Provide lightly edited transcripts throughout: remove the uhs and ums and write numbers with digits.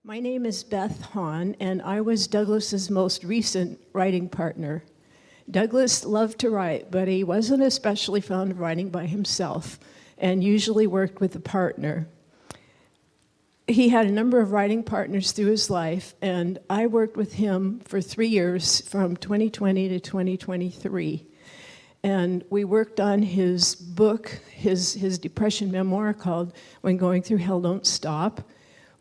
My name is Beth Hahn, and I was Douglas's most recent writing partner. Douglas loved to write, but he wasn't especially fond of writing by himself, and usually worked with a partner. He had a number of writing partners through his life, and I worked with him for 3 years, from 2020 to 2023. And we worked on his book, his depression memoir called When Going Through Hell Don't Stop.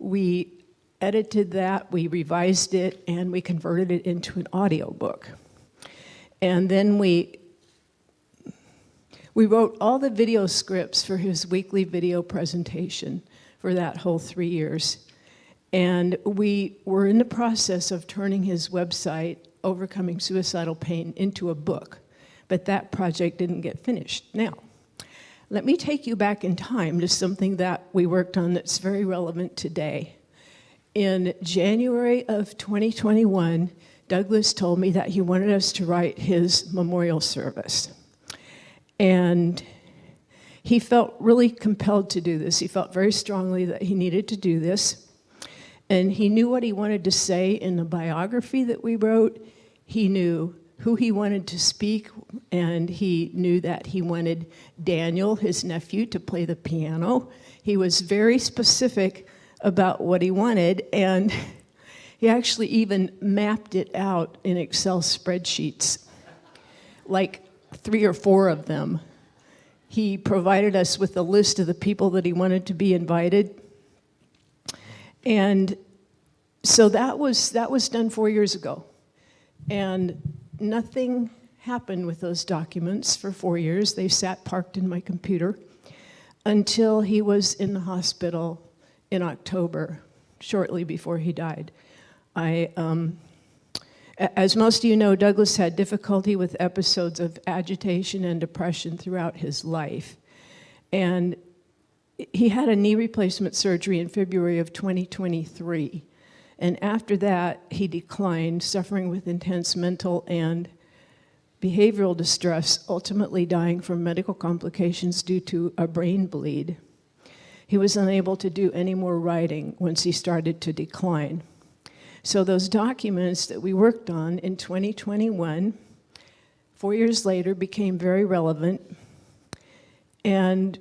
We edited that, we revised it, and we converted it into an audiobook. And then we wrote all the video scripts for his weekly video presentation for that whole 3 years. And we were in the process of turning his website, Overcoming Suicidal Pain, into a book. But that project didn't get finished. Now, let me take you back in time to something that we worked on that's very relevant today. In January of 2021, Douglas told me that he wanted us to write his memorial service. And he felt really compelled to do this. He felt very strongly that he needed to do this. And he knew what he wanted to say in the biography that we wrote. He knew who he wanted to speak, and he knew that he wanted Daniel, his nephew, to play the piano. He was very specific about what he wanted, and he actually even mapped it out in Excel spreadsheets, like 3 or 4 of them. He provided us with a list of the people that he wanted to be invited. And so that was done 4 years ago. And nothing happened with those documents for 4 years. They sat parked in my computer until he was in the hospital in October, shortly before he died. As most of you know, Douglas had difficulty with episodes of agitation and depression throughout his life. And he had a knee replacement surgery in February of 2023. And after that, he declined, suffering with intense mental and behavioral distress, ultimately dying from medical complications due to a brain bleed. He was unable to do any more writing once he started to decline. So those documents that we worked on in 2021, 4 years later, became very relevant. And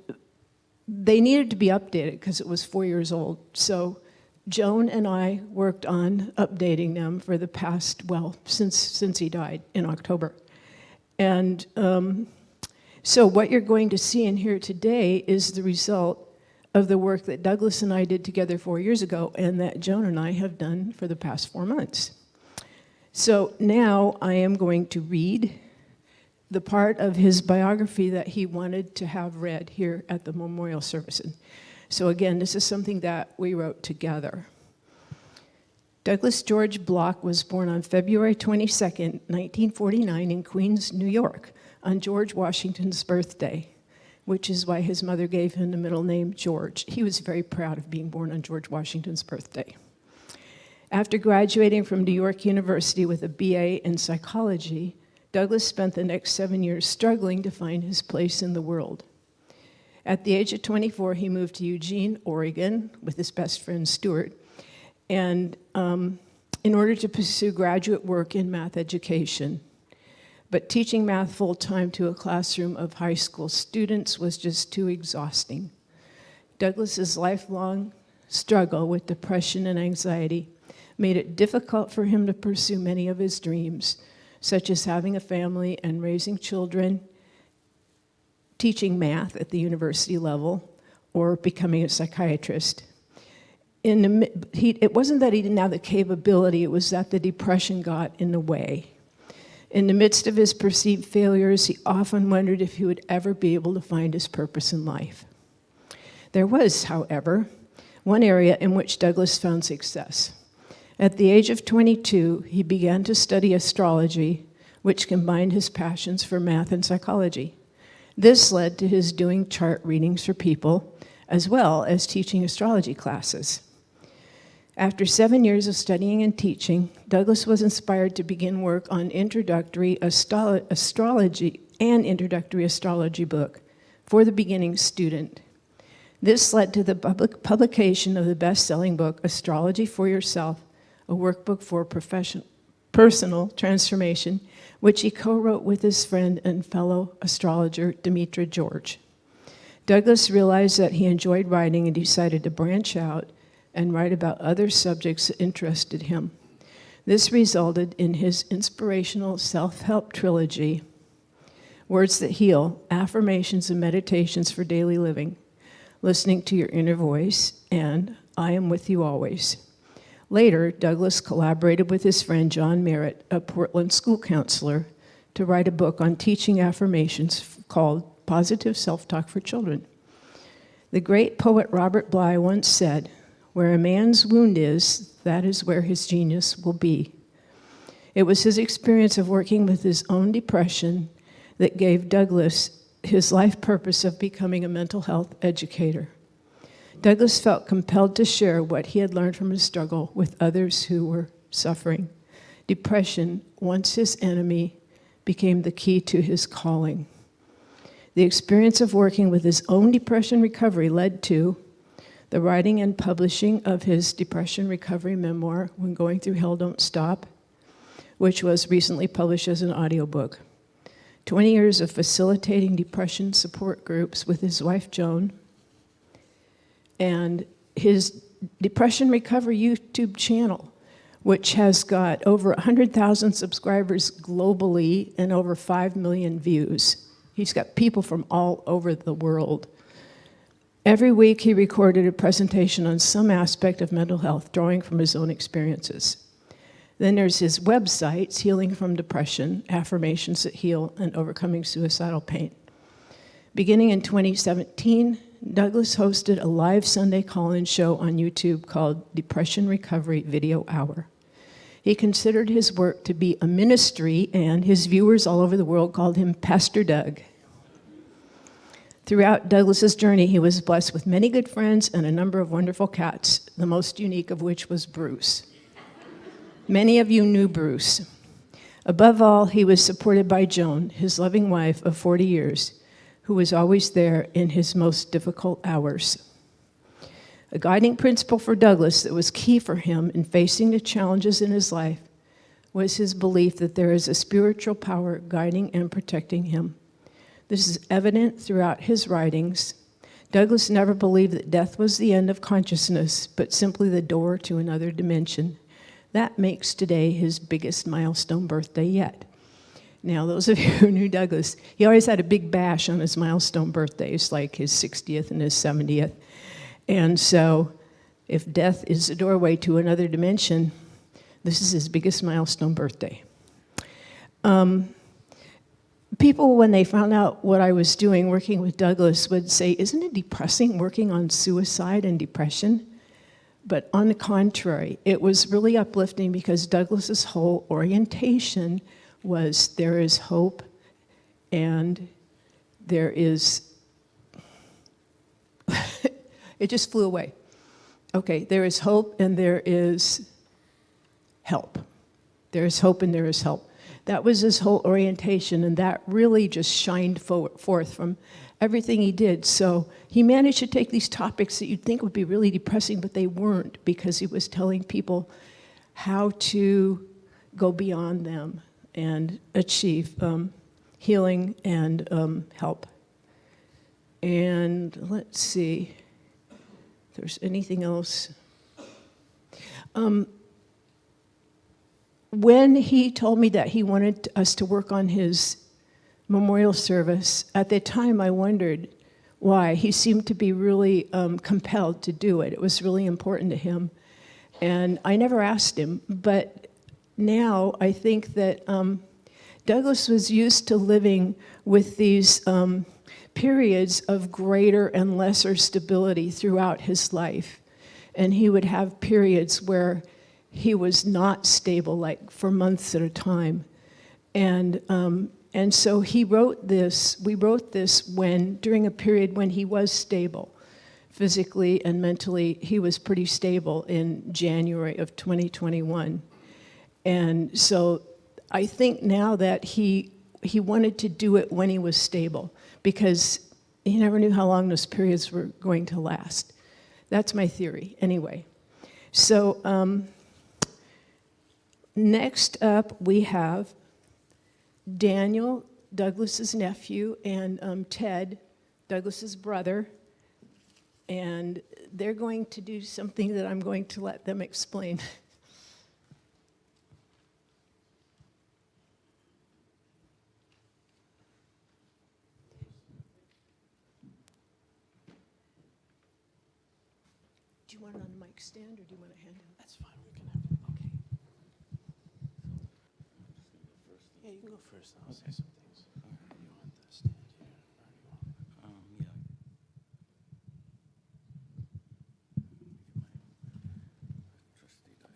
they needed to be updated because it was 4 years old. So Joan and I worked on updating them for the past, since he died in October. And so what you're going to see and hear today is the result of the work that Douglas and I did together 4 years ago and that Joan and I have done for the past 4 months. So now I am going to read the part of his biography that he wanted to have read here at the memorial service. So again, this is something that we wrote together. Douglas George Bloch was born on February 22nd, 1949 in Queens, New York, on George Washington's birthday, which is why his mother gave him the middle name George. He was very proud of being born on George Washington's birthday. After graduating from New York University with a BA in psychology, Douglas spent the next 7 years struggling to find his place in the world. At the age of 24, he moved to Eugene, Oregon, with his best friend Stuart, and in order to pursue graduate work in math education. But teaching math full-time to a classroom of high school students was just too exhausting. Douglas's lifelong struggle with depression and anxiety made it difficult for him to pursue many of his dreams, such as having a family and raising children, teaching math at the university level, or becoming a psychiatrist. It wasn't that he didn't have the capability, it was that the depression got in the way. In the midst of his perceived failures, he often wondered if he would ever be able to find his purpose in life. There was, however, one area in which Douglas found success. At the age of 22, he began to study astrology, which combined his passions for math and psychology. This led to his doing chart readings for people, as well as teaching astrology classes. After 7 years of studying and teaching, Douglas was inspired to begin work on introductory astrology book for the beginning student. This led to the publication of the best-selling book, Astrology for Yourself, a workbook for personal transformation, which he co-wrote with his friend and fellow astrologer, Demetra George. Douglas realized that he enjoyed writing and decided to branch out and write about other subjects that interested him. This resulted in his inspirational self-help trilogy, Words That Heal, Affirmations and Meditations for Daily Living, Listening to Your Inner Voice, and I Am With You Always. Later, Douglas collaborated with his friend John Merritt, a Portland school counselor, to write a book on teaching affirmations called Positive Self-Talk for Children. The great poet Robert Bly once said, "Where a man's wound is, that is where his genius will be." It was his experience of working with his own depression that gave Douglas his life purpose of becoming a mental health educator. Douglas felt compelled to share what he had learned from his struggle with others who were suffering. Depression, once his enemy, became the key to his calling. The experience of working with his own depression recovery led to the writing and publishing of his depression recovery memoir, When Going Through Hell Don't Stop, which was recently published as an audiobook. 20 years of facilitating depression support groups with his wife, Joan, and his depression recovery YouTube channel, which has got over 100,000 subscribers globally and over 5 million views. He's got people from all over the world. Every week he recorded a presentation on some aspect of mental health, drawing from his own experiences. Then there's his websites, Healing from Depression, Affirmations That Heal, and Overcoming Suicidal Pain. Beginning in 2017, Douglas hosted a live Sunday call-in show on YouTube called Depression Recovery Video Hour. He considered his work to be a ministry, and his viewers all over the world called him Pastor Doug. Throughout Douglas's journey, he was blessed with many good friends and a number of wonderful cats, the most unique of which was Bruce. Many of you knew Bruce. Above all, he was supported by Joan, his loving wife of 40 years, who was always there in his most difficult hours. A guiding principle for Douglas that was key for him in facing the challenges in his life was his belief that there is a spiritual power guiding and protecting him. This is evident throughout his writings. Douglas never believed that death was the end of consciousness, but simply the door to another dimension. That makes today his biggest milestone birthday yet. Now, those of you who knew Douglas, he always had a big bash on his milestone birthdays, like his 60th and his 70th. And so, if death is the doorway to another dimension, this is his biggest milestone birthday. People, when they found out what I was doing, working with Douglas, would say, "Isn't it depressing working on suicide and depression?" But on the contrary, it was really uplifting because Douglas's whole orientation was there is hope and there is, it just flew away. Okay, there is hope and there is help. There is hope and there is help. That was his whole orientation, and that really just shined forth from everything he did. So he managed to take these topics that you'd think would be really depressing, but they weren't, because he was telling people how to go beyond them and achieve healing and help. And let's see if there's anything else. When he told me that he wanted us to work on his memorial service, at the time I wondered why. He seemed to be really compelled to do it. It was really important to him. And I never asked him, but now I think that Douglas was used to living with these periods of greater and lesser stability throughout his life. And he would have periods where he was not stable, like for months at a time. And so we wrote this during a period when he was stable. Physically and mentally, he was pretty stable in January of 2021. And so I think now that he wanted to do it when he was stable, because he never knew how long those periods were going to last. That's my theory, anyway. So next up, we have Daniel, Douglas's nephew, and Ted, Douglas's brother. And they're going to do something that I'm going to let them explain. Do you want it on the mic stand, or do you want to hand it? That's fine, we can have it. Okay. Yeah, you can go first, and I'll say some things. You want the stand here, or you want... Yeah. Trustee Dye.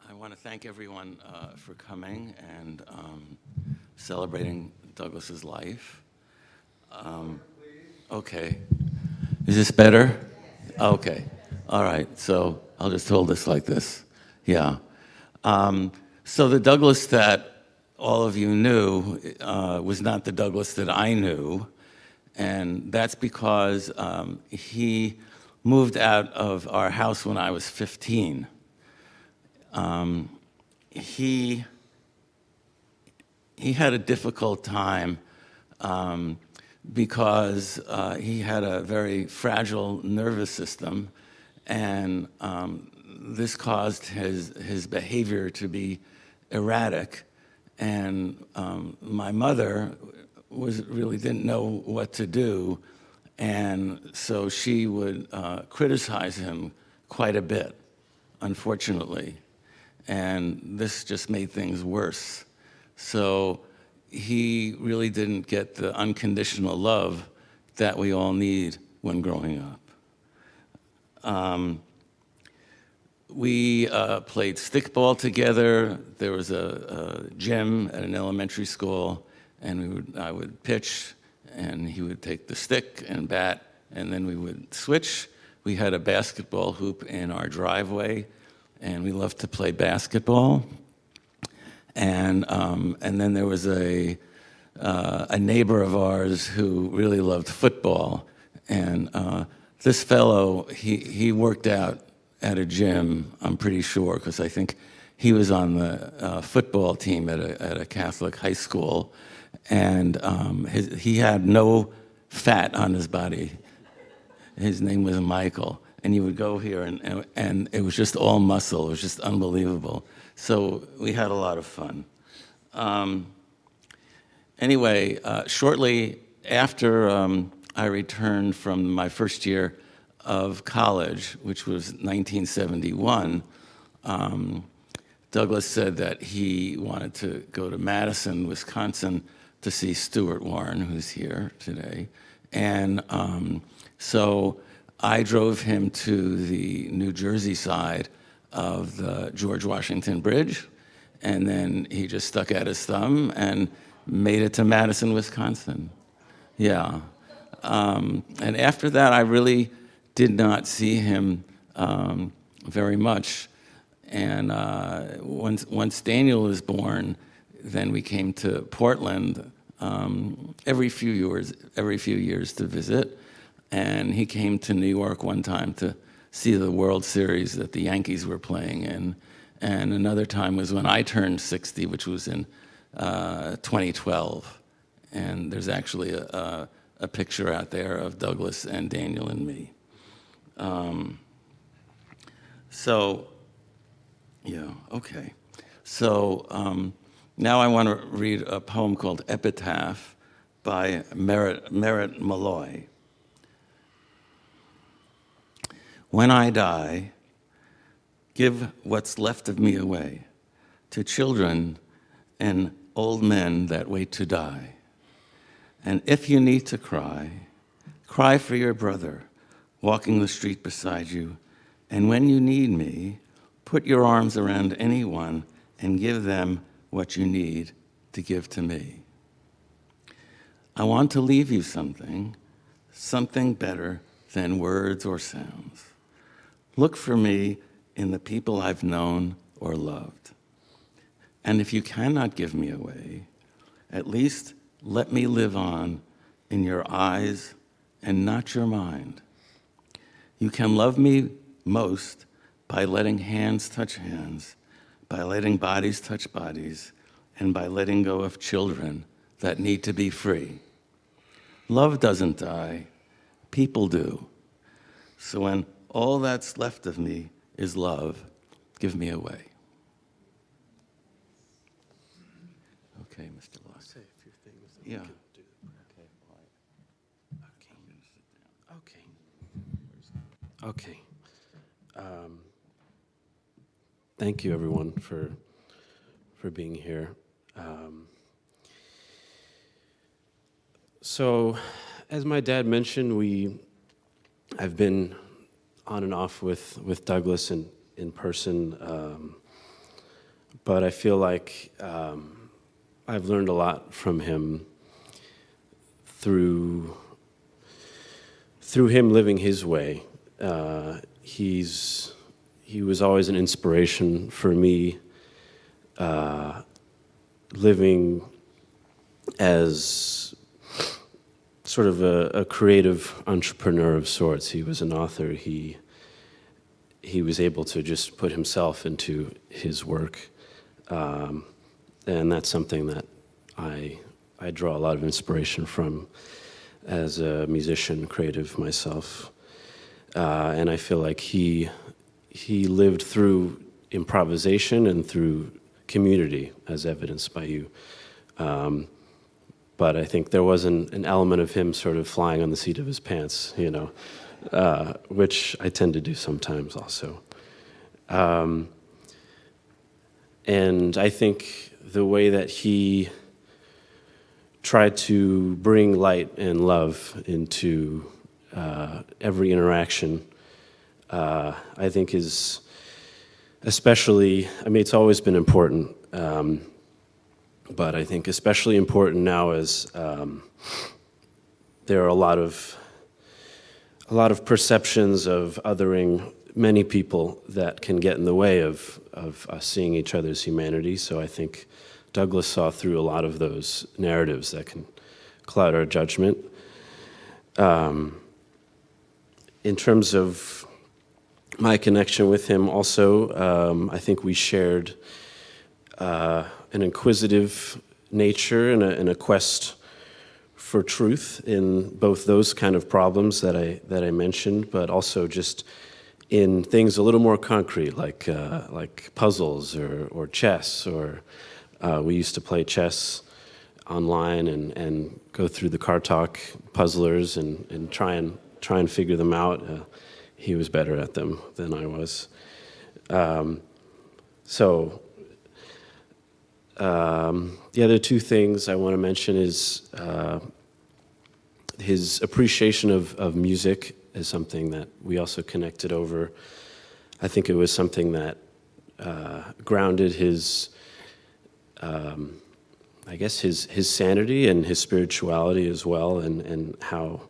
I want to thank everyone for coming and celebrating Douglas's life. Okay. Is this better? Okay. All right. So I'll just hold this like this. Yeah. So the Douglas that all of you knew was not the Douglas that I knew. And that's because he moved out of our house when I was 15. He had a difficult time because he had a very fragile nervous system, and this caused his behavior to be erratic. And my mother really didn't know what to do, and so she would criticize him quite a bit, unfortunately. And this just made things worse. So he really didn't get the unconditional love that we all need when growing up. We played stickball together. There was a gym at an elementary school, and I would pitch, and he would take the stick and bat, and then we would switch. We had a basketball hoop in our driveway, and we loved to play basketball. And then there was a neighbor of ours who really loved football. And this fellow, he worked out at a gym, I'm pretty sure, because I think he was on the football team at a Catholic high school. And he had no fat on his body. His name was Michael. And you would go here, and it was just all muscle. It was just unbelievable. So we had a lot of fun. Anyway, shortly after I returned from my first year of college, which was 1971, Douglas said that he wanted to go to Madison, Wisconsin, to see Stuart Warren, who's here today. And so I drove him to the New Jersey side of the George Washington Bridge, and then he just stuck out his thumb and made it to Madison, Wisconsin. Yeah. And after that, I really did not see him very much. And once Daniel was born, then we came to Portland every few years to visit. And he came to New York one time to see the World Series that the Yankees were playing in. And another time was when I turned 60, which was in 2012. And there's actually a picture out there of Douglas and Daniel and me. So, yeah, okay. So now I want to read a poem called Epitaph by Merritt Malloy. When I die, give what's left of me away to children and old men that wait to die. And if you need to cry, cry for your brother walking the street beside you. And when you need me, put your arms around anyone and give them what you need to give to me. I want to leave you something something better than words or sounds. Look for me in the people I've known or loved. And if you cannot give me away, at least let me live on in your eyes and not your mind. You can love me most by letting hands touch hands, by letting bodies touch bodies, and by letting go of children that need to be free. Love doesn't die, people do. So when all that's left of me is love, give me away. Okay, Mr. Bloch. Say a few things that Yeah. we can do. Okay, Okay. Thank you, everyone, for being here. So, as my dad mentioned, I've been on and off with Douglas in person, but I feel like I've learned a lot from him through him living his way. He was always an inspiration for me, living as sort of a creative entrepreneur of sorts. He was an author. He was able to just put himself into his work, and that's something that I draw a lot of inspiration from as a musician, creative myself. And I feel like he lived through improvisation and through community, as evidenced by you. But I think there was an element of him sort of flying on the seat of his pants, which I tend to do sometimes also. And I think the way that he tried to bring light and love into every interaction, I think is especially, it's always been important, but I think especially important now as there are a lot of perceptions of othering many people that can get in the way of us seeing each other's humanity. So I think Douglas saw through a lot of those narratives that can cloud our judgment. In terms of my connection with him also, I think we shared an inquisitive nature and a quest for truth in both those kind of problems that I mentioned, but also just in things a little more concrete, like puzzles or chess, or we used to play chess online and go through the Car Talk puzzlers and try and figure them out. He was better at them than I was. The other two things I want to mention is his appreciation of music is something that we also connected over. I think it was something that grounded his his sanity and his spirituality as well, and how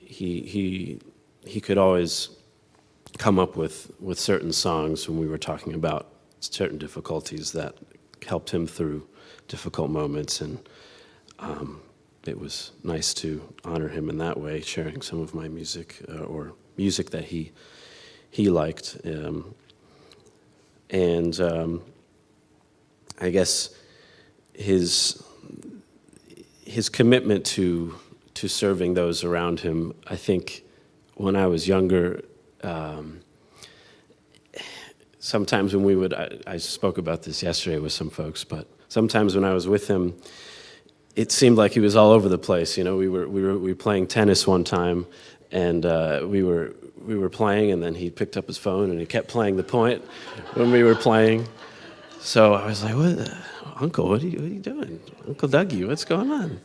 he could always come up with certain songs when we were talking about certain difficulties that helped him through difficult moments, and it was nice to honor him in that way, sharing some of my music or music that he liked, and I guess his commitment to serving those around him. I think when I was younger, sometimes when we would, I spoke about this yesterday with some folks, but sometimes when I was with him, it seemed like he was all over the place. We were playing tennis one time, and we were playing, and then he picked up his phone and he kept playing the point when we were playing. So I was like, "What, Uncle? What are you doing, Uncle Dougie? What's going on?"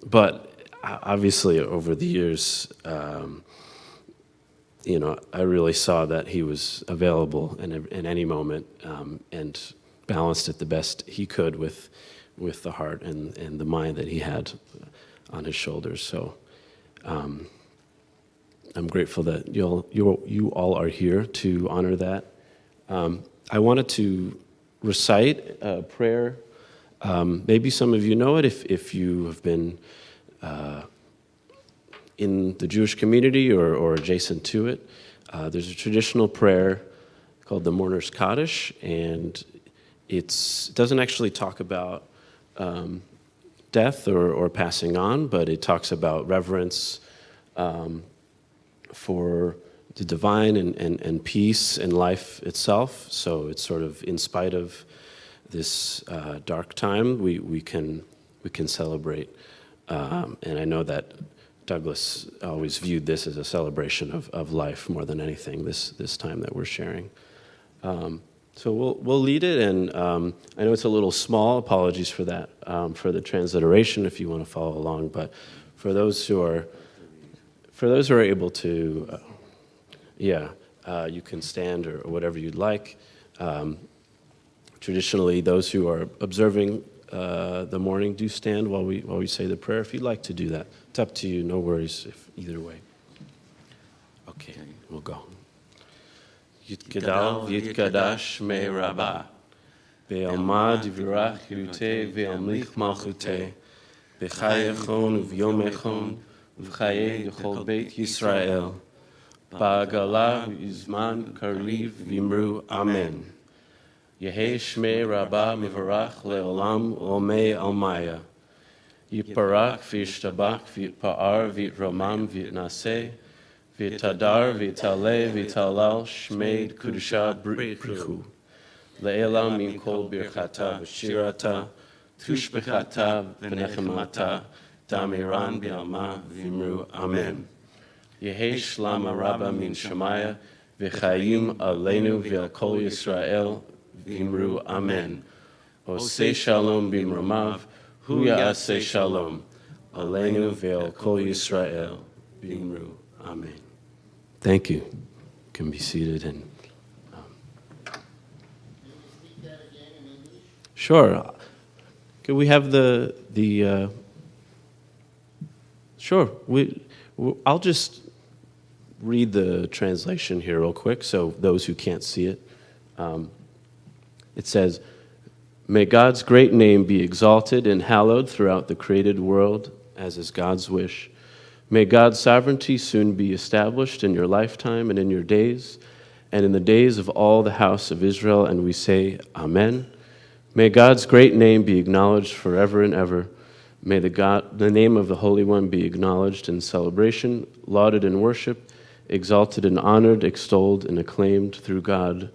But obviously, over the years, I really saw that he was available in any moment, and balanced it the best he could with the heart and the mind that he had on his shoulders. So I'm grateful that you all are here to honor that. I wanted to recite a prayer. Maybe some of you know it if you have been in the Jewish community or adjacent to it. There's a traditional prayer called the Mourner's Kaddish, and it doesn't actually talk about death or passing on, but it talks about reverence for the divine and peace and life itself. So it's sort of in spite of this dark time, we can celebrate. And I know that Douglas always viewed this as a celebration of life more than anything. This time that we're sharing. So we'll lead it, and I know it's a little small. Apologies for that, for the transliteration if you want to follow along. But for those who are able to, you can stand or whatever you'd like. Traditionally, those who are observing the morning do stand while we say the prayer. If you'd like to do that, it's up to you. No worries if either way. Okay, we'll go. Yitgadal v'yitkadash me rabba, ve'alma divrach yiruteh ve'amlich malchuteh, b'chayechon uv'yomechon, uv'chaye yechol beit Yisrael, ba'agala v'izman kariv v'imru amen. Yehei shmei rabba mivarach le'olam olmei almaya, yiparak v'yishtabak v'yitpa'ar v'yitromam v'yitnaseh, V'tadar, v'taleh, v'talal, shmeid, kudusha, brichu. Le'elam min kol birchata, v'shirata, tushbechata, v'nechemata, damiran bi'alma, v'imru, amen. Yehei shlam araba min shamaya, v'chayim aleinu v'al kol Yisrael, v'imru, amen. Oseh shalom b'imromav, hu ya'aseh shalom, aleinu v'al kol Yisrael, v'imru, amen. Thank you. You can be seated and. Sure. Can we have the Sure. I'll just read the translation here real quick, so those who can't see it. It says, "May God's great name be exalted and hallowed throughout the created world, as is God's wish. May God's sovereignty soon be established in your lifetime and in your days, and in the days of all the house of Israel, and we say, Amen. May God's great name be acknowledged forever and ever. May the name of the Holy One be acknowledged in celebration, lauded in worship, exalted and honored, extolled and acclaimed through God,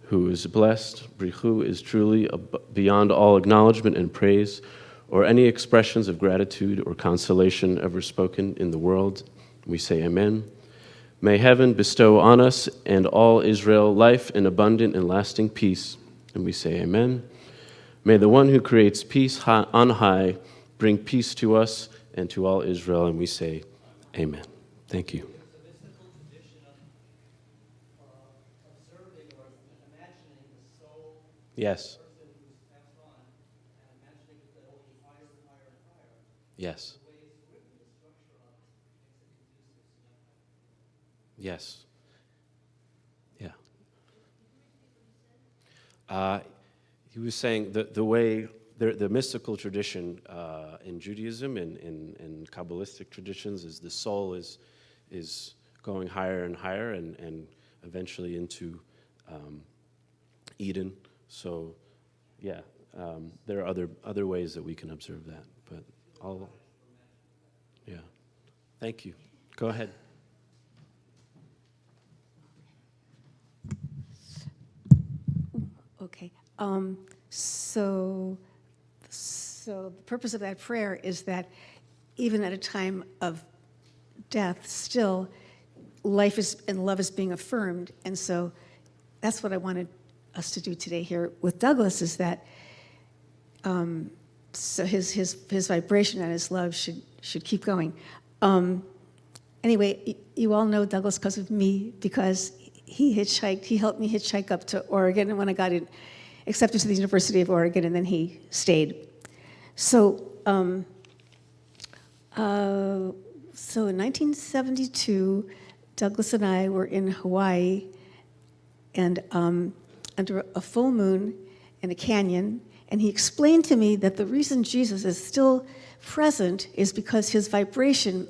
who is blessed. Brichu is truly beyond all acknowledgement and praise, or any expressions of gratitude or consolation ever spoken in the world. We say amen. May heaven bestow on us and all Israel life in abundant and lasting peace. And we say amen. May the one who creates peace on high bring peace to us and to all Israel. And we say amen. Thank you. Yes. Yes. Yes. Yeah. He was saying the way, the mystical tradition in Judaism and in Kabbalistic traditions is the soul is going higher and higher and eventually into Eden. So, yeah, there are other ways that we can observe that, but yeah. Thank you. Go ahead. Okay. So the purpose of that prayer is that even at a time of death, still life is and love is being affirmed, and so that's what I wanted us to do today here with Douglas. Is that so his vibration and his love should keep going. Anyway, you all know Douglas because of me, because he hitchhiked. He helped me hitchhike up to Oregon, and when I got accepted to the University of Oregon, and then he stayed. So So in 1972, Douglas and I were in Hawaii, and under a full moon in a canyon, and he explained to me that the reason Jesus is still present is because his vibration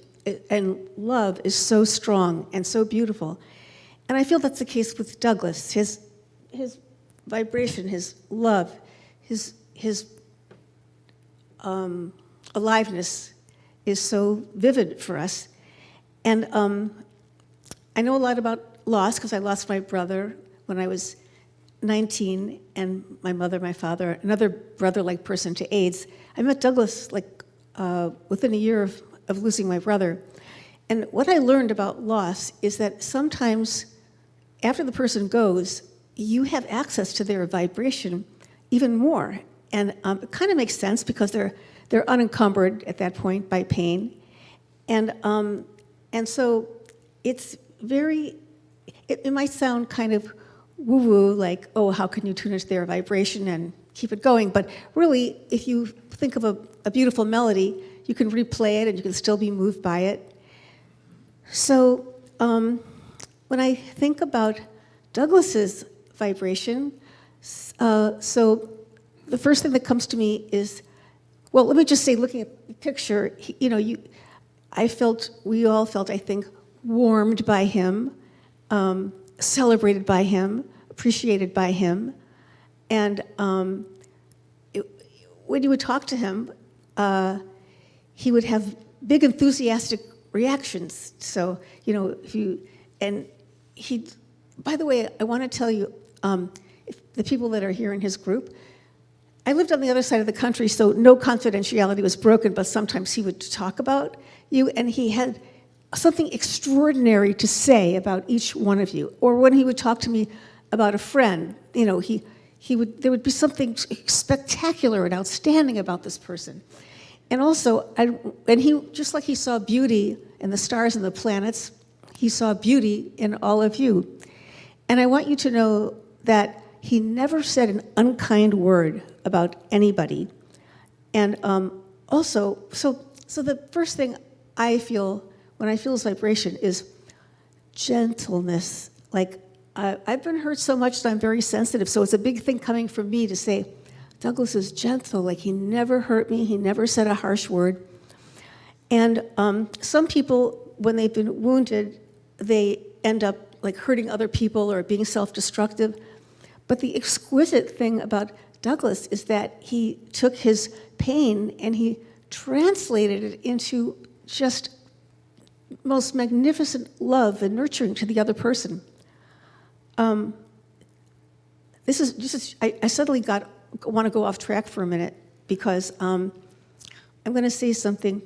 and love is so strong and so beautiful. And I feel that's the case with Douglas. His vibration, his love, his aliveness is so vivid for us. And I know a lot about loss because I lost my brother when I was 19, and my mother, my father, another brother-like person to AIDS. I met Douglas within a year of losing my brother. And what I learned about loss is that sometimes after the person goes, you have access to their vibration even more. And it kind of makes sense because they're unencumbered at that point by pain. And so it's it might sound kind of woo-woo, like, oh, how can you tune into their vibration and keep it going? But really, if you think of a beautiful melody, you can replay it and you can still be moved by it. So when I think about Douglas's vibration, so the first thing that comes to me is, well, let me just say, looking at the picture, we all felt, I think, warmed by him, celebrated by him, appreciated by him. And when you would talk to him, he would have big enthusiastic reactions. So, by the way, I want to tell you, the people that are here in his group, I lived on the other side of the country, so no confidentiality was broken, but sometimes he would talk about you, and he had something extraordinary to say about each one of you. Or when he would talk to me about a friend, there would be something spectacular and outstanding about this person. And also, he, just like he saw beauty in the stars and the planets, he saw beauty in all of you. And I want you to know that he never said an unkind word about anybody. And also, so the first thing I feel when I feel his vibration is gentleness. Like, I've been hurt so much that I'm very sensitive, so it's a big thing coming from me to say, Douglas is gentle, like he never hurt me, he never said a harsh word. And some people, when they've been wounded, they end up like hurting other people or being self-destructive. But the exquisite thing about Douglas is that he took his pain and he translated it into just most magnificent love and nurturing to the other person. I suddenly want to go off track for a minute because I'm going to say something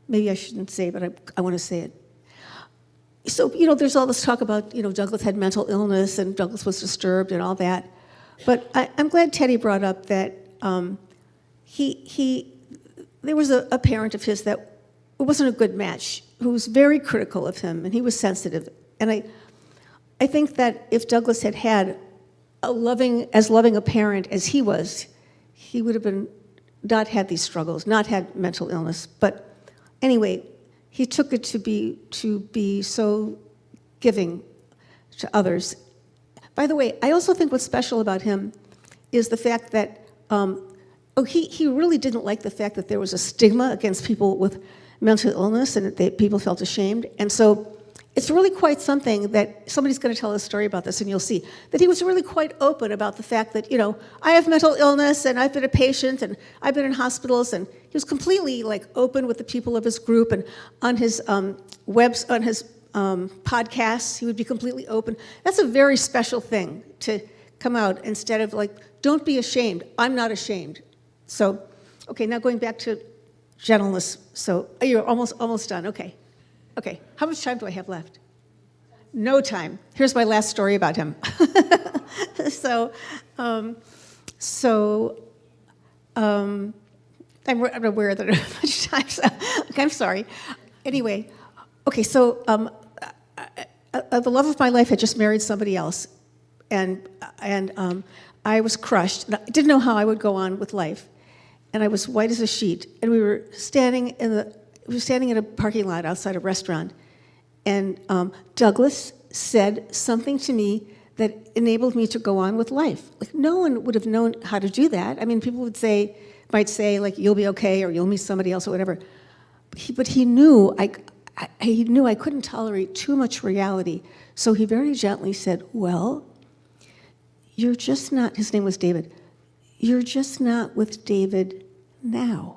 maybe I shouldn't say, but I want to say it. So, there's all this talk about, Douglas had mental illness and Douglas was disturbed and all that. But I'm glad Teddy brought up that there was a parent of his that it wasn't a good match, who was very critical of him, and he was sensitive. And I think that if Douglas had had as loving a parent as he was, he would have not had these struggles, not had mental illness. But anyway, he took it to be so giving to others. By the way, I also think what's special about him is the fact that he really didn't like the fact that there was a stigma against people with mental illness and that people felt ashamed. And so it's really quite something that somebody's going to tell a story about this, and you'll see that he was really quite open about the fact that, I have mental illness and I've been a patient and I've been in hospitals, and he was completely open with the people of his group, and on his podcasts, he would be completely open. That's a very special thing to come out instead of don't be ashamed. I'm not ashamed. So, okay, now going back to gentleness. So you're almost done. Okay. How much time do I have left? No time. Here's my last story about him. I'm aware that I don't have much time. So, I'm sorry. Anyway, okay. So the love of my life had just married somebody else, and I was crushed. And I didn't know how I would go on with life, and I was white as a sheet. And we were standing we were standing in a parking lot outside a restaurant, and Douglas said something to me that enabled me to go on with life. Like, no one would have known how to do that. I mean, people might say, like, you'll be okay, or you'll meet somebody else, or whatever. But he knew I couldn't tolerate too much reality. So he very gently said, well, you're just not, his name was David, you're just not with David now.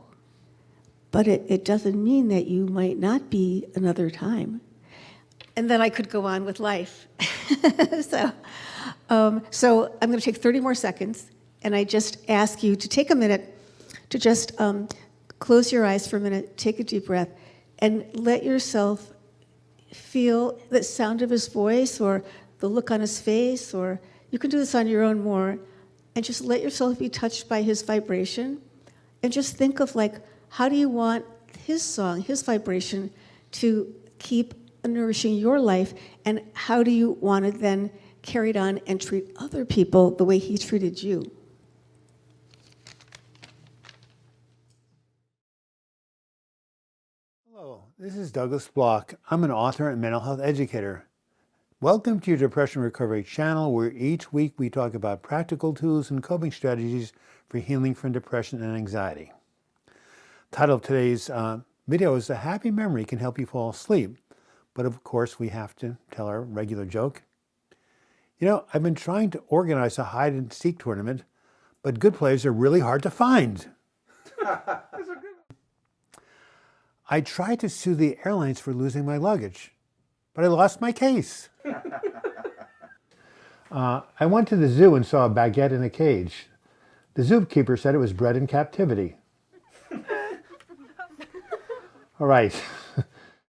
But it doesn't mean that you might not be another time. And then I could go on with life. So I'm going to take 30 more seconds, and I just ask you to take a minute to just close your eyes for a minute, take a deep breath, and let yourself feel the sound of his voice or the look on his face, or you can do this on your own more, and just let yourself be touched by his vibration, and just think of, like, how do you want his song, his vibration, to keep nourishing your life, and how do you want it then carried on and treat other people the way he treated you? Hello, this is Douglas Bloch. I'm an author and mental health educator. Welcome to your Depression Recovery channel, where each week we talk about practical tools and coping strategies for healing from depression and anxiety. The title of today's video is "A Happy Memory Can Help You Fall Asleep." But of course, we have to tell our regular joke. You know, I've been trying to organize a hide and seek tournament, but good players are really hard to find. I tried to sue the airlines for losing my luggage, but I lost my case. I went to the zoo and saw a baguette in a cage. The zookeeper said it was bred in captivity. All right.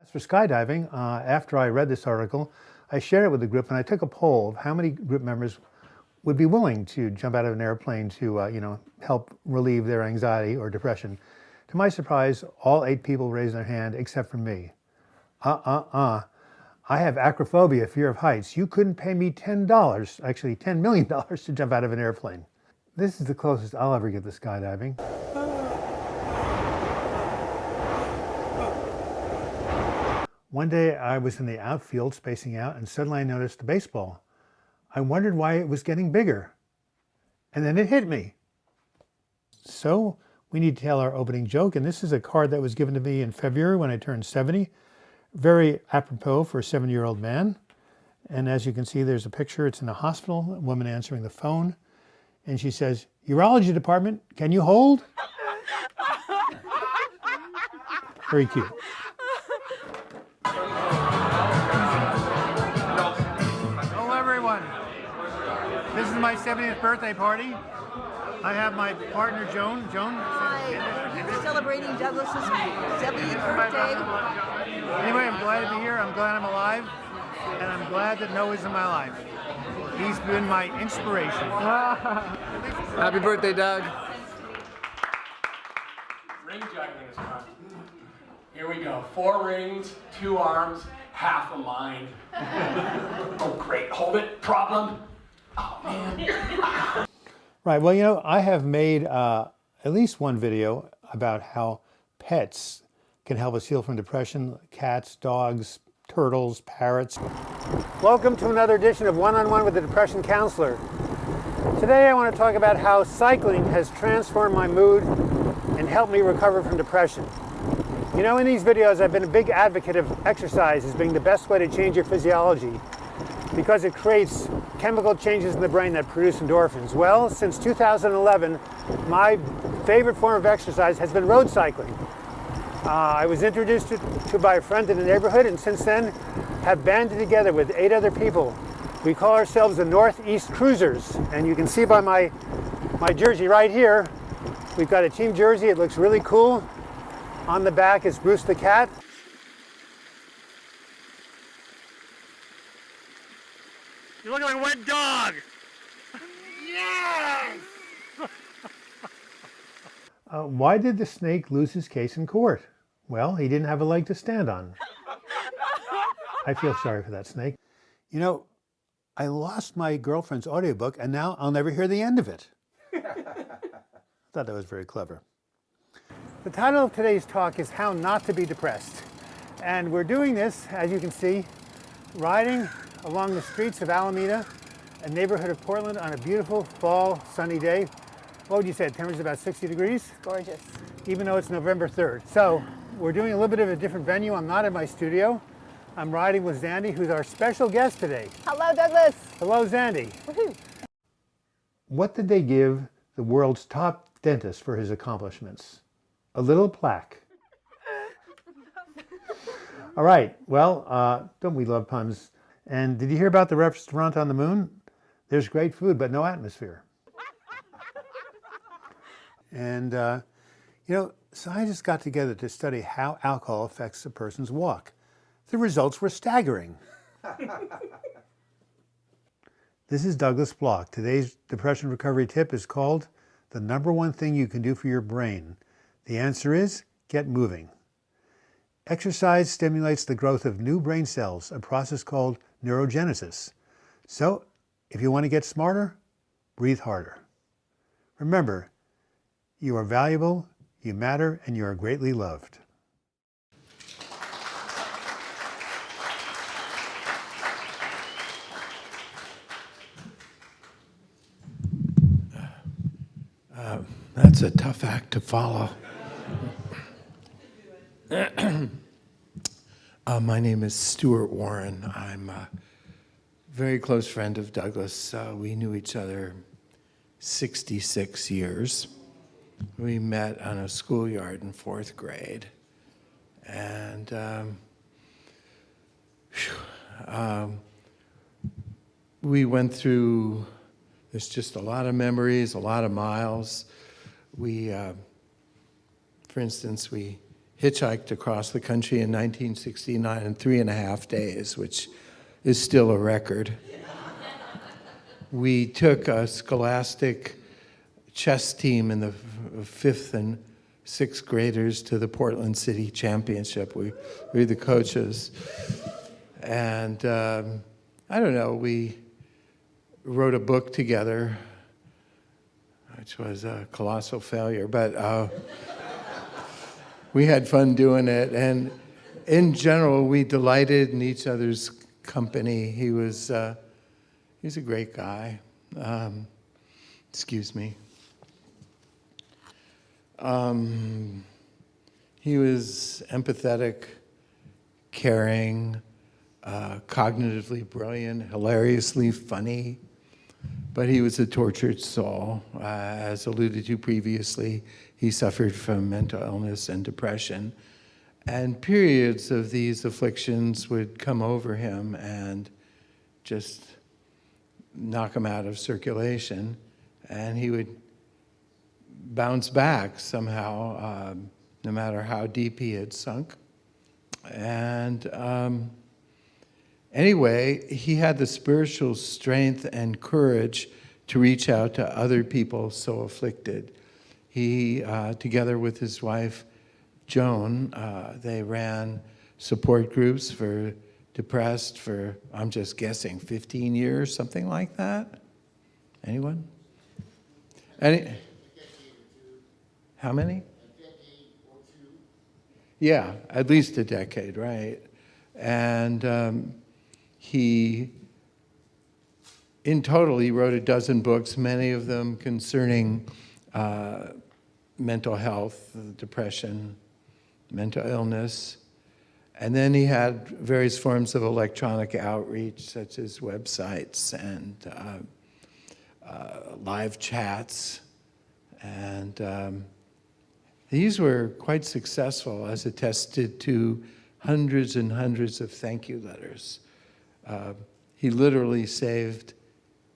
As for skydiving, after I read this article, I shared it with the group, and I took a poll of how many group members would be willing to jump out of an airplane to, help relieve their anxiety or depression. To my surprise, all 8 people raised their hand except for me. I have acrophobia, fear of heights. You couldn't pay me $10, actually $10 million to jump out of an airplane. This is the closest I'll ever get to skydiving. One day I was in the outfield spacing out, and suddenly I noticed a baseball. I wondered why it was getting bigger. And then it hit me. So we need to tell our opening joke, and this is a card that was given to me in February when I turned 70. Very apropos for a 70-year-old man. And as you can see, there's a picture. It's in a hospital, a woman answering the phone. And she says, "Urology department, can you hold?" Very cute. Hello, everyone. This is my 70th birthday party. I have my partner, Joan. Joan? Hi, we're celebrating Douglas's 70th birthday. Anyway, I'm glad to be here. I'm glad I'm alive. And I'm glad that Noah's in my life. He's been my inspiration. Happy birthday, Doug. Ring juggling is fun. Here we go. 4 rings, 2 arms, half a mind. Oh, great. Hold it. Problem. Oh, man. Right. Well, I have made at least one video about how pets can help us heal from depression. Cats, dogs, turtles, parrots. Welcome to another edition of One-on-One with the Depression Counselor. Today I want to talk about how cycling has transformed my mood and helped me recover from depression. In these videos I've been a big advocate of exercise as being the best way to change your physiology because it creates chemical changes in the brain that produce endorphins. Well, since 2011, my favorite form of exercise has been road cycling. I was introduced to by a friend in the neighborhood, and since then have banded together with 8 other people. We call ourselves the Northeast Cruisers, and you can see by my jersey right here, we've got a team jersey. It looks really cool. On the back is Bruce the cat. You look like a wet dog! Yes! Why did the snake lose his case in court? Well, he didn't have a leg to stand on. I feel sorry for that snake. I lost my girlfriend's audiobook, and now I'll never hear the end of it. I thought that was very clever. The title of today's talk is How Not to Be Depressed. And we're doing this, as you can see, riding along the streets of Alameda, a neighborhood of Portland, on a beautiful fall sunny day. What would you say? The temperature's about 60 degrees? Gorgeous. Even though it's November 3rd. So we're doing a little bit of a different venue. I'm not in my studio. I'm riding with Zandy, who's our special guest today. Hello, Douglas. Hello, Zandy. Woohoo. What did they give the world's top dentist for his accomplishments? A little plaque. All right, well, don't we love puns? And did you hear about the restaurant on the moon? There's great food, but no atmosphere. And, scientists got together to study how alcohol affects a person's walk. The results were staggering. This is Douglas Bloch. Today's depression recovery tip is called the number one thing you can do for your brain. The answer is get moving. Exercise stimulates the growth of new brain cells, a process called neurogenesis. So, if you want to get smarter, breathe harder. Remember, you are valuable, you matter, and you are greatly loved. That's a tough act to follow. My name is Stuart Warren. I'm a very close friend of Douglas. We knew each other 66 years. We met on a schoolyard in 4th grade. And we went through, there's just a lot of memories, a lot of miles. For instance, we hitchhiked across the country in 1969 in 3.5 days, which is still a record. We took a scholastic chess team in the 5th and 6th graders to the Portland City Championship. We were the coaches. And we wrote a book together, which was a colossal failure, but we had fun doing it. And in general, we delighted in each other's company. He's a great guy. Excuse me. He was empathetic, caring, cognitively brilliant, hilariously funny, but he was a tortured soul. As alluded to previously, he suffered from mental illness and depression, and periods of these afflictions would come over him and just knock him out of circulation, and he would bounce back somehow, no matter how deep he had sunk. And anyway, he had the spiritual strength and courage to reach out to other people so afflicted. He, together with his wife, Joan, they ran support groups for depressed for, I'm just guessing, 15 years, something like that? Anyone? How many? A decade or two. Yeah, at least a decade, right? And in total, he wrote 12 books, many of them concerning mental health, depression, mental illness. And then he had various forms of electronic outreach, such as websites and live chats. And these were quite successful, as attested to hundreds and hundreds of thank you letters. He literally saved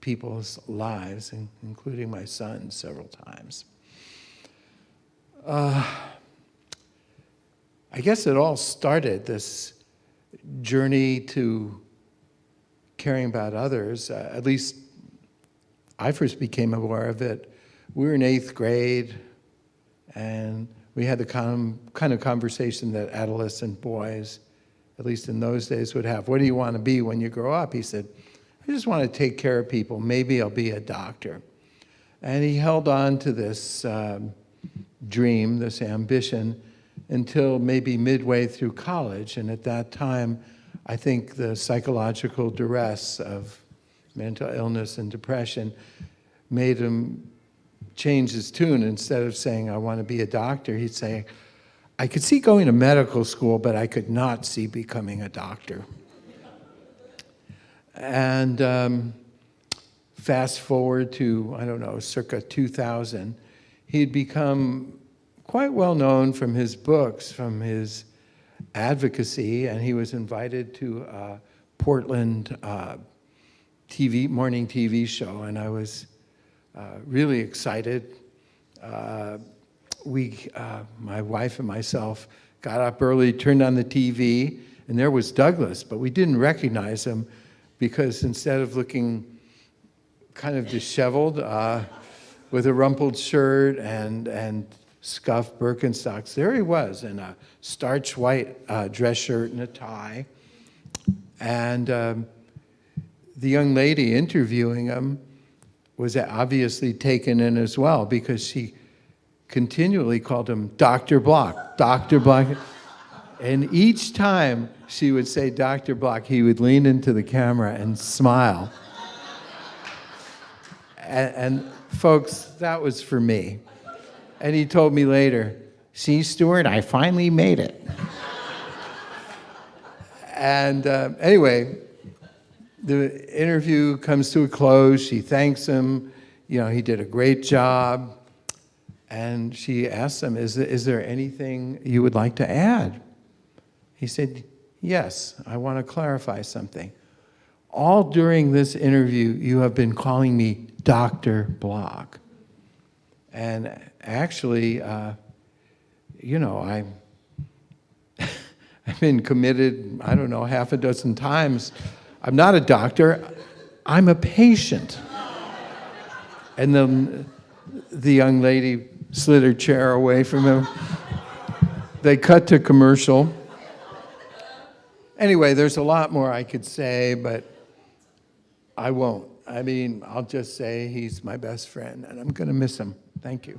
people's lives, including my son, several times. I guess it all started, this journey to caring about others. At least I first became aware of it. We were in 8th grade, and we had the kind of conversation that adolescent boys, at least in those days, would have. What do you want to be when you grow up? He said, I just want to take care of people. Maybe I'll be a doctor. And he held on to this dream, this ambition, until maybe midway through college. And at that time, I think the psychological duress of mental illness and depression made him change his tune. Instead of saying, I want to be a doctor, he'd say, I could see going to medical school, but I could not see becoming a doctor. And fast forward to, I don't know, circa 2000, he'd become quite well known from his books, from his advocacy, and he was invited to a Portland morning TV show, and I was really excited. My wife and myself got up early, turned on the TV, and there was Douglas, but we didn't recognize him because instead of looking kind of disheveled with a rumpled shirt and scuffed Birkenstocks, there he was in a starch white dress shirt and a tie. And the young lady interviewing him was obviously taken in as well because she continually called him Dr. Bloch, Dr. Bloch. And each time she would say Dr. Bloch, he would lean into the camera and smile. And folks, that was for me. And he told me later, see, Stuart, I finally made it. And anyway, the interview comes to a close. She thanks him. You know, he did a great job. And she asks him, is there anything you would like to add? He said, yes, I want to clarify something. All during this interview, you have been calling me Dr. Bloch. And actually, you know, I've been committed, I don't know, half a dozen times. I'm not a doctor, I'm a patient. And the young lady slid her chair away from him. They cut to commercial. Anyway, there's a lot more I could say, but I won't. I mean, I'll just say he's my best friend, and I'm going to miss him. Thank you.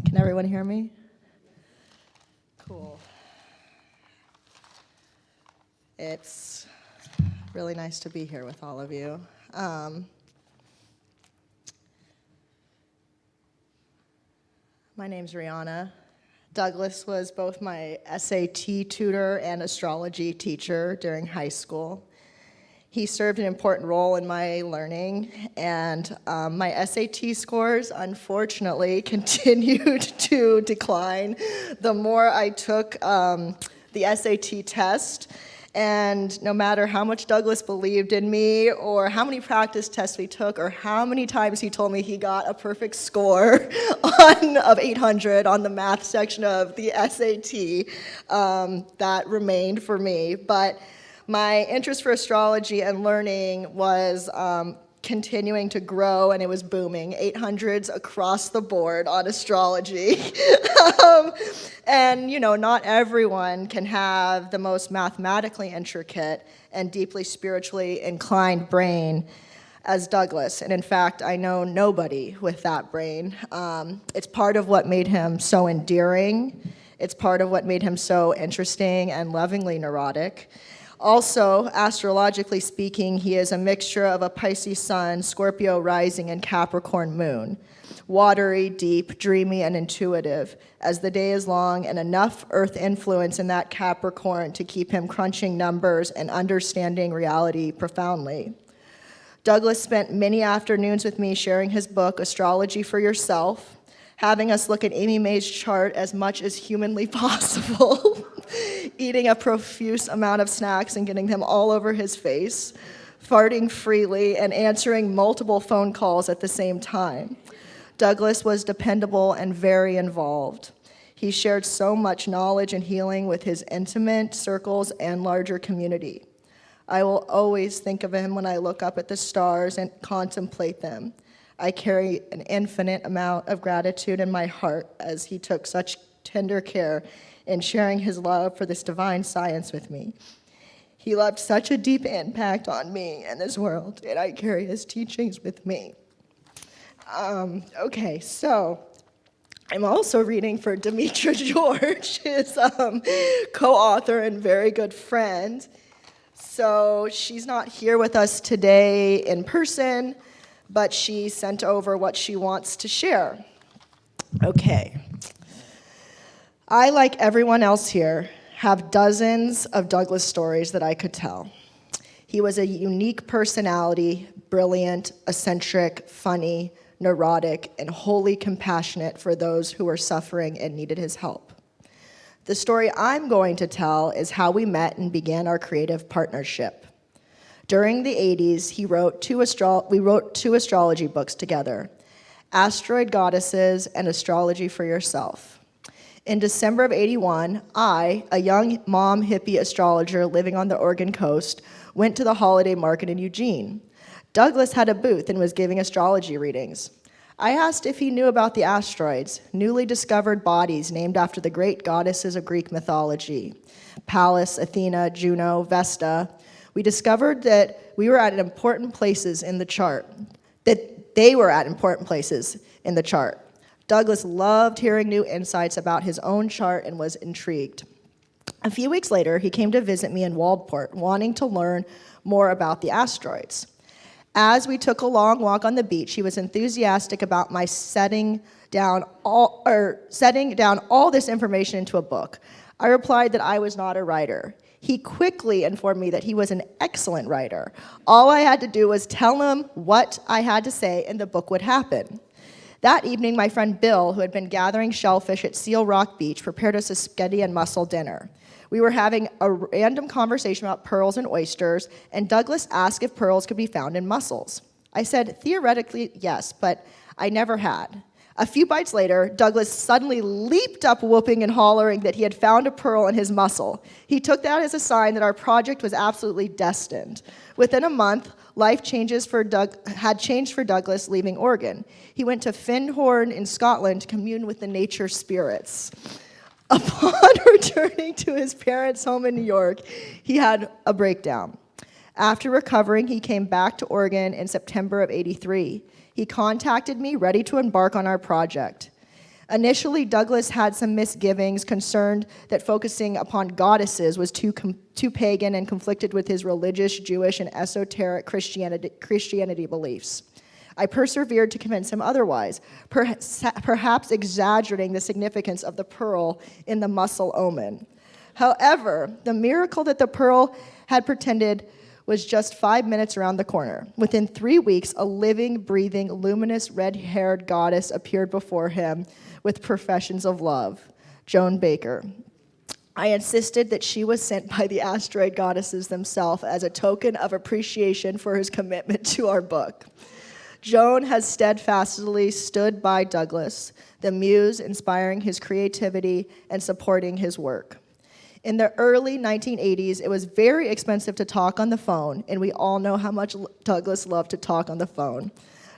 Can everyone hear me? Cool. It's really nice to be here with all of you. My name's Rihanna. Douglas was both my SAT tutor and astrology teacher during high school. He served an important role in my learning, and my SAT scores, unfortunately, continued to decline the more I took the SAT test. And no matter how much Douglas believed in me, or how many practice tests we took, or how many times he told me he got a perfect score of 800 on the math section of the SAT, that remained for me. But my interest for astrology and learning was continuing to grow, and it was booming. 800s across the board on astrology. And, you know, not everyone can have the most mathematically intricate and deeply spiritually inclined brain as Douglas. And in fact, I know nobody with that brain. It's part of what made him so endearing. It's part of what made him so interesting and lovingly neurotic. Also, astrologically speaking, he is a mixture of a Pisces sun, Scorpio rising, and Capricorn moon. Watery, deep, dreamy, and intuitive, as the day is long, and enough earth influence in that Capricorn to keep him crunching numbers and understanding reality profoundly. Douglas spent many afternoons with me sharing his book, Astrology for Yourself, having us look at Amy May's chart as much as humanly possible, eating a profuse amount of snacks and getting them all over his face, farting freely, and answering multiple phone calls at the same time. Douglas was dependable and very involved. He shared so much knowledge and healing with his intimate circles and larger community. I will always think of him when I look up at the stars and contemplate them. I carry an infinite amount of gratitude in my heart as he took such tender care in sharing his love for this divine science with me. He left such a deep impact on me and this world, and I carry his teachings with me. Okay, so I'm also reading for Demetra George, his co-author and very good friend. So she's not here with us today in person, but she sent over what she wants to share. Okay. I, like everyone else here, have dozens of Douglas stories that I could tell. He was a unique personality, brilliant, eccentric, funny, neurotic, and wholly compassionate for those who were suffering and needed his help. The story I'm going to tell is how we met and began our creative partnership. During the 80s, we wrote two astrology books together, Asteroid Goddesses and Astrology for Yourself. In December of 81, I, a young mom hippie astrologer living on the Oregon coast, went to the holiday market in Eugene. Douglas had a booth and was giving astrology readings. I asked if he knew about the asteroids, newly discovered bodies named after the great goddesses of Greek mythology, Pallas, Athena, Juno, Vesta. We discovered that we were at important places in the chart, that they were at important places in the chart. Douglas loved hearing new insights about his own chart and was intrigued. A few weeks later, he came to visit me in Waldport, wanting to learn more about the asteroids. As we took a long walk on the beach, he was enthusiastic about my setting down all this information into a book. I replied that I was not a writer. He quickly informed me that he was an excellent writer. All I had to do was tell him what I had to say, and the book would happen. That evening, my friend Bill, who had been gathering shellfish at Seal Rock Beach, prepared us a spaghetti and mussel dinner. We were having a random conversation about pearls and oysters, and Douglas asked if pearls could be found in mussels. I said, theoretically, yes, but I never had. A few bites later, Douglas suddenly leaped up, whooping and hollering that he had found a pearl in his mussel. He took that as a sign that our project was absolutely destined. Within a month, life had changed for Douglas leaving Oregon. He went to Findhorn in Scotland to commune with the nature spirits. Upon returning to his parents' home in New York, he had a breakdown. After recovering, he came back to Oregon in September of 83. He contacted me, ready to embark on our project. Initially, Douglas had some misgivings, concerned that focusing upon goddesses was too pagan and conflicted with his religious, Jewish, and esoteric Christianity beliefs. I persevered to convince him otherwise, perhaps exaggerating the significance of the pearl in the mussel omen. However, the miracle that the pearl had portended was just 5 minutes around the corner. Within 3 weeks, a living, breathing, luminous, red-haired goddess appeared before him with professions of love, Joan Baker. I insisted that she was sent by the asteroid goddesses themselves as a token of appreciation for his commitment to our book. Joan has steadfastly stood by Douglas, the muse inspiring his creativity and supporting his work. In the early 1980s, it was very expensive to talk on the phone, and we all know how much Douglas loved to talk on the phone.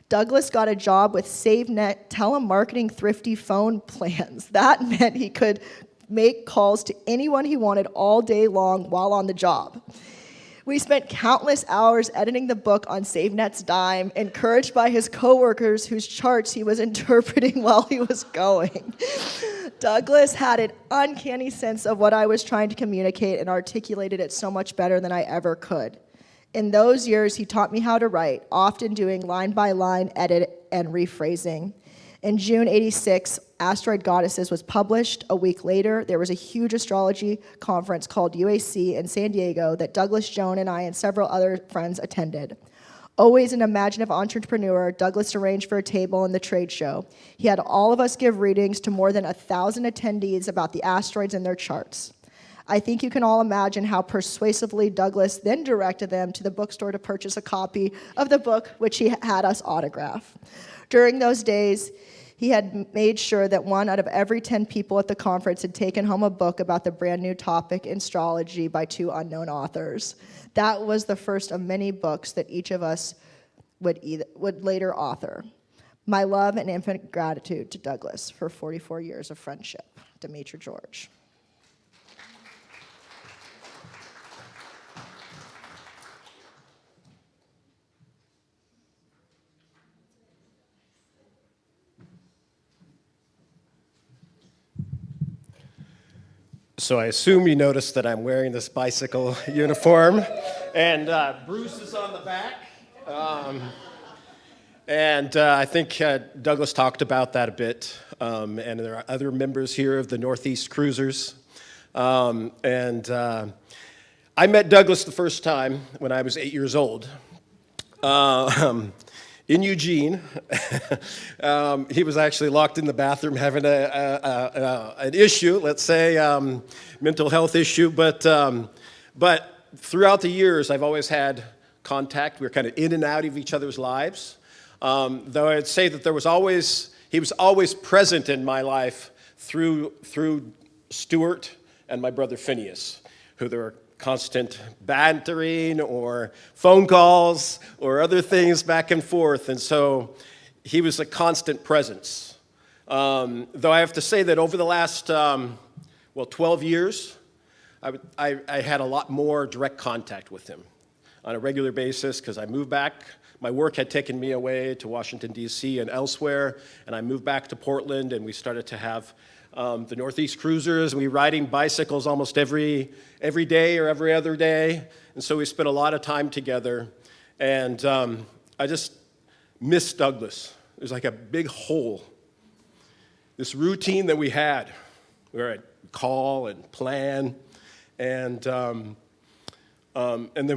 Douglas got a job with SaveNet telemarketing thrifty phone plans. That meant he could make calls to anyone he wanted all day long while on the job. We spent countless hours editing the book on SaveNet's dime, encouraged by his coworkers whose charts he was interpreting while he was going. Douglas had an uncanny sense of what I was trying to communicate and articulated it so much better than I ever could. In those years, he taught me how to write, often doing line-by-line edit and rephrasing. In June 86, Asteroid Goddesses was published. A week later, there was a huge astrology conference called UAC in San Diego that Douglas, Joan, and I and several other friends attended. Always an imaginative entrepreneur, Douglas arranged for a table in the trade show. He had all of us give readings to more than 1,000 attendees about the asteroids and their charts. I think you can all imagine how persuasively Douglas then directed them to the bookstore to purchase a copy of the book, which he had us autograph. During those days, he had made sure that 1 out of every 10 people at the conference had taken home a book about the brand new topic, astrology, by 2 unknown authors. That was the first of many books that each of us would later author. My love and infinite gratitude to Douglas for 44 years of friendship. Demetra George. So I assume you noticed that I'm wearing this bicycle uniform, and Bruce is on the back. I think Douglas talked about that a bit, and there are other members here of the Northeast Cruisers. I met Douglas the first time when I was 8 years old. In Eugene. He was actually locked in the bathroom having an issue, let's say, mental health issue. But throughout the years, I've always had contact. We were kind of in and out of each other's lives. Though I'd say that he was always present in my life through Stuart and my brother Phineas, who there were constant bantering or phone calls or other things back and forth. And so he was a constant presence. Though I have to say that over the last, 12 years, I had a lot more direct contact with him on a regular basis because I moved back. My work had taken me away to Washington, D.C. and elsewhere, and I moved back to Portland, and we started to have the Northeast Cruisers. We were riding bicycles almost every day or every other day. And so we spent a lot of time together. And I just miss Douglas. There's like a big hole. This routine that we had, where I'd call and plan. And then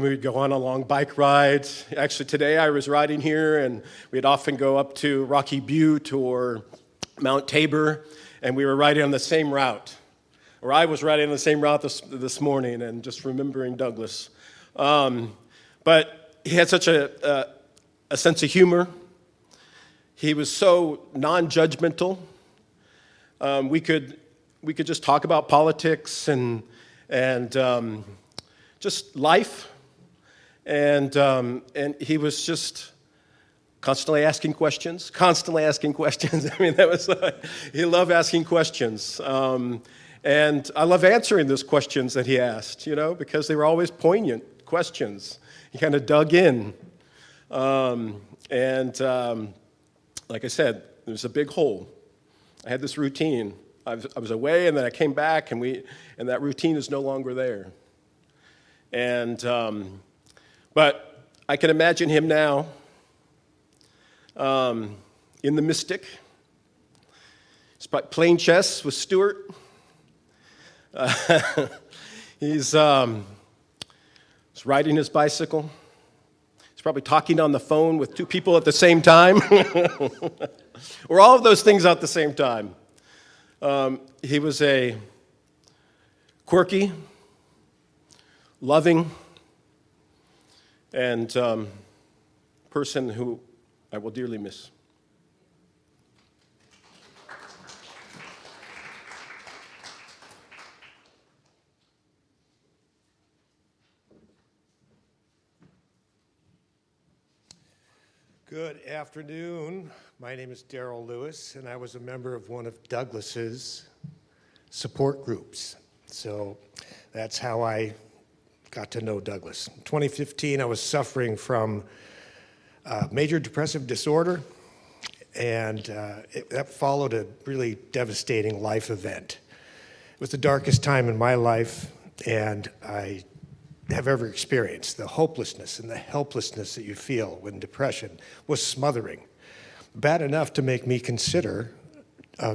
we would go on a long bike ride. Actually, today I was riding here, and we'd often go up to Rocky Butte or Mount Tabor. And we were riding on the same route, or I was riding on the same route this morning, and just remembering Douglas. But he had such a sense of humor. He was so non-judgmental. We could just talk about politics and just life, and he was just constantly asking questions. I mean, he loved asking questions. And I love answering those questions that he asked, because they were always poignant questions. He kind of dug in. Like I said, there's a big hole. I had this routine. I was away, and then I came back, and that routine is no longer there. But I can imagine him now, in the Mystic. He's playing chess with Stuart. He's riding his bicycle. He's probably talking on the phone with two people at the same time. Or all of those things at the same time. He was a quirky, loving, and person who I will dearly miss. Good afternoon. My name is Darrell Lewis, and I was a member of one of Douglas's support groups. So that's how I got to know Douglas. In 2015, I was suffering from major depressive disorder, and that followed a really devastating life event. It was the darkest time in my life, and I have ever experienced. The hopelessness and the helplessness that you feel when depression was smothering. Bad enough to make me consider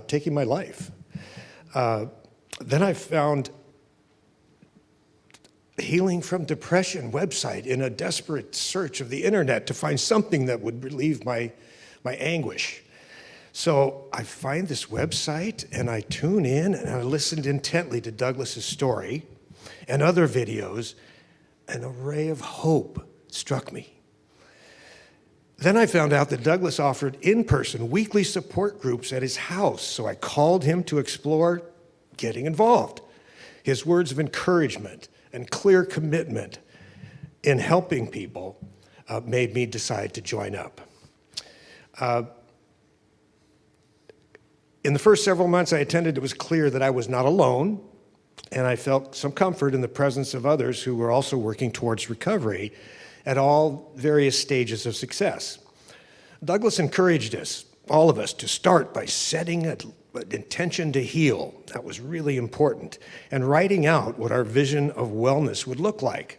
taking my life. Then I found Healing from Depression website in a desperate search of the internet to find something that would relieve my anguish. So I find this website and I tune in and I listened intently to Douglas's story and other videos. An array of hope struck me. Then I found out that Douglas offered in-person weekly support groups at his house, so I called him to explore getting involved. His words of encouragement and clear commitment in helping people made me decide to join up. In the first several months I attended, it was clear that I was not alone, and I felt some comfort in the presence of others who were also working towards recovery at all various stages of success. Douglas encouraged us, all of us, to start by setting an intention to heal. That was really important, and writing out what our vision of wellness would look like.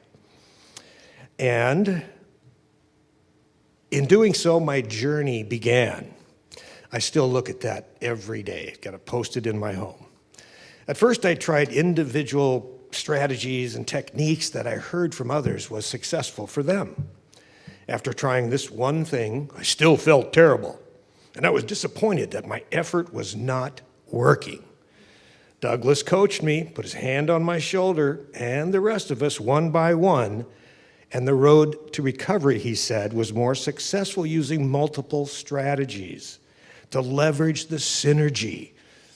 And in doing so, my journey began. I still look at that every day. Got it posted in my home. At first, I tried individual strategies and techniques that I heard from others was successful for them. After trying this one thing, I still felt terrible, and I was disappointed that my effort was not working. Douglas coached me, put his hand on my shoulder, and the rest of us one by one, and the road to recovery, he said, was more successful using multiple strategies to leverage the synergy,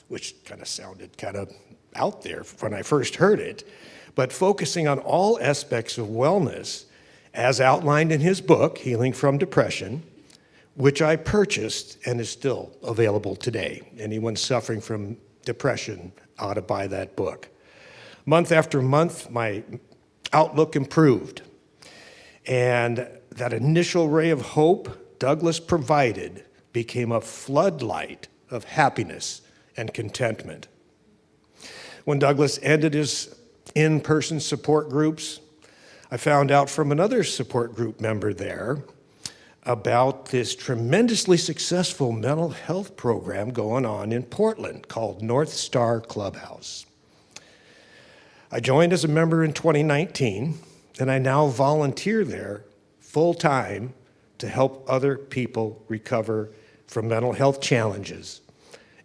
which kind of sounded kind of out there when I first heard it, but focusing on all aspects of wellness as outlined in his book, Healing from Depression, which I purchased and is still available today. Anyone suffering from depression ought to buy that book. Month after month, my outlook improved. And that initial ray of hope Douglas provided became a floodlight of happiness and contentment. When Douglas ended his in-person support groups, I found out from another support group member there about this tremendously successful mental health program going on in Portland called North Star Clubhouse. I joined as a member in 2019, and I now volunteer there full-time to help other people recover from mental health challenges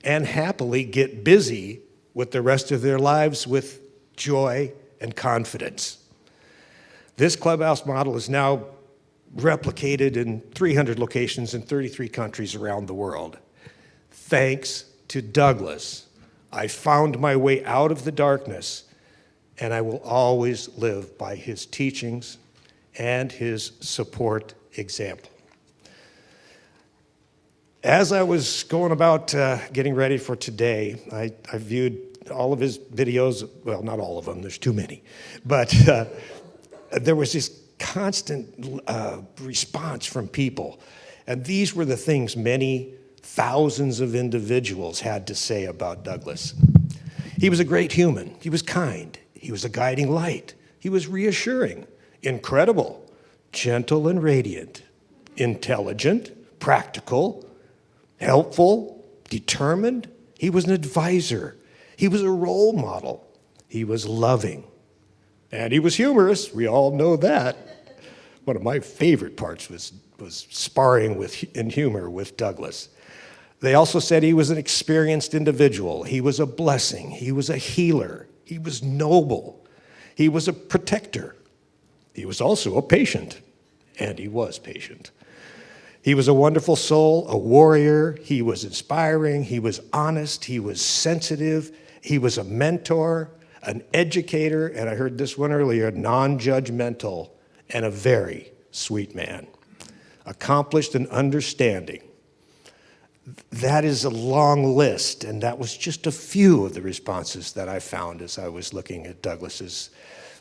and happily get busy with the rest of their lives with joy and confidence. This clubhouse model is now replicated in 300 locations in 33 countries around the world. Thanks to Douglas, I found my way out of the darkness, and I will always live by his teachings and his support example. As I was going about getting ready for today, I viewed all of his videos, well, not all of them, there's too many, but there was this constant response from people. And these were the things many thousands of individuals had to say about Douglas. He was a great human. He was kind. He was a guiding light. He was reassuring, incredible, gentle and radiant, intelligent, practical, helpful, determined. He was an advisor. He was a role model. He was loving. And he was humorous. We all know that. One of my favorite parts was sparring in humor with Douglas. They also said he was an experienced individual. He was a blessing. He was a healer. He was noble. He was a protector. He was also a patient, and he was patient. He was a wonderful soul, a warrior. He was inspiring. He was honest. He was sensitive. He was a mentor, an educator, and I heard this one earlier, non-judgmental, and a very sweet man. Accomplished and understanding. That is a long list, and that was just a few of the responses that I found as I was looking at Douglas's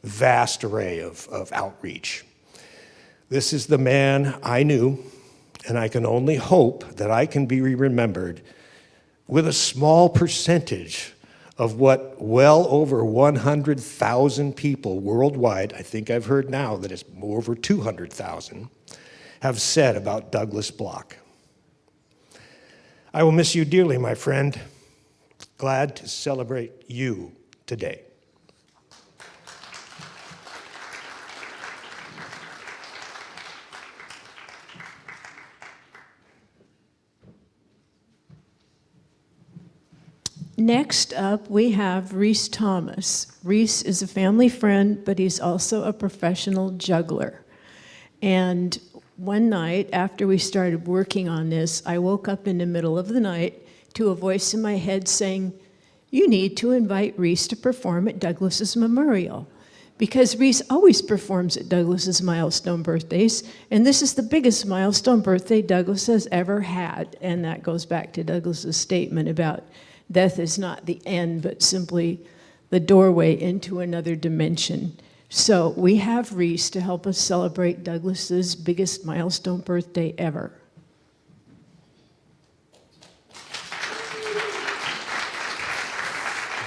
vast array of outreach. This is the man I knew, and I can only hope that I can be remembered with a small percentage of what well over 100,000 people worldwide, I think I've heard now that it's over 200,000, have said about Douglas Bloch. I will miss you dearly, my friend. Glad to celebrate you today. Next up, we have Reese Thomas. Reese is a family friend, but he's also a professional juggler. And one night, after we started working on this, I woke up in the middle of the night to a voice in my head saying, "You need to invite Reese to perform at Douglas's memorial, because Reese always performs at Douglas's milestone birthdays, and this is the biggest milestone birthday Douglas has ever had. And that goes back to Douglas's statement about death is not the end, but simply the doorway into another dimension. So we have Reese to help us celebrate Douglas's biggest milestone birthday ever.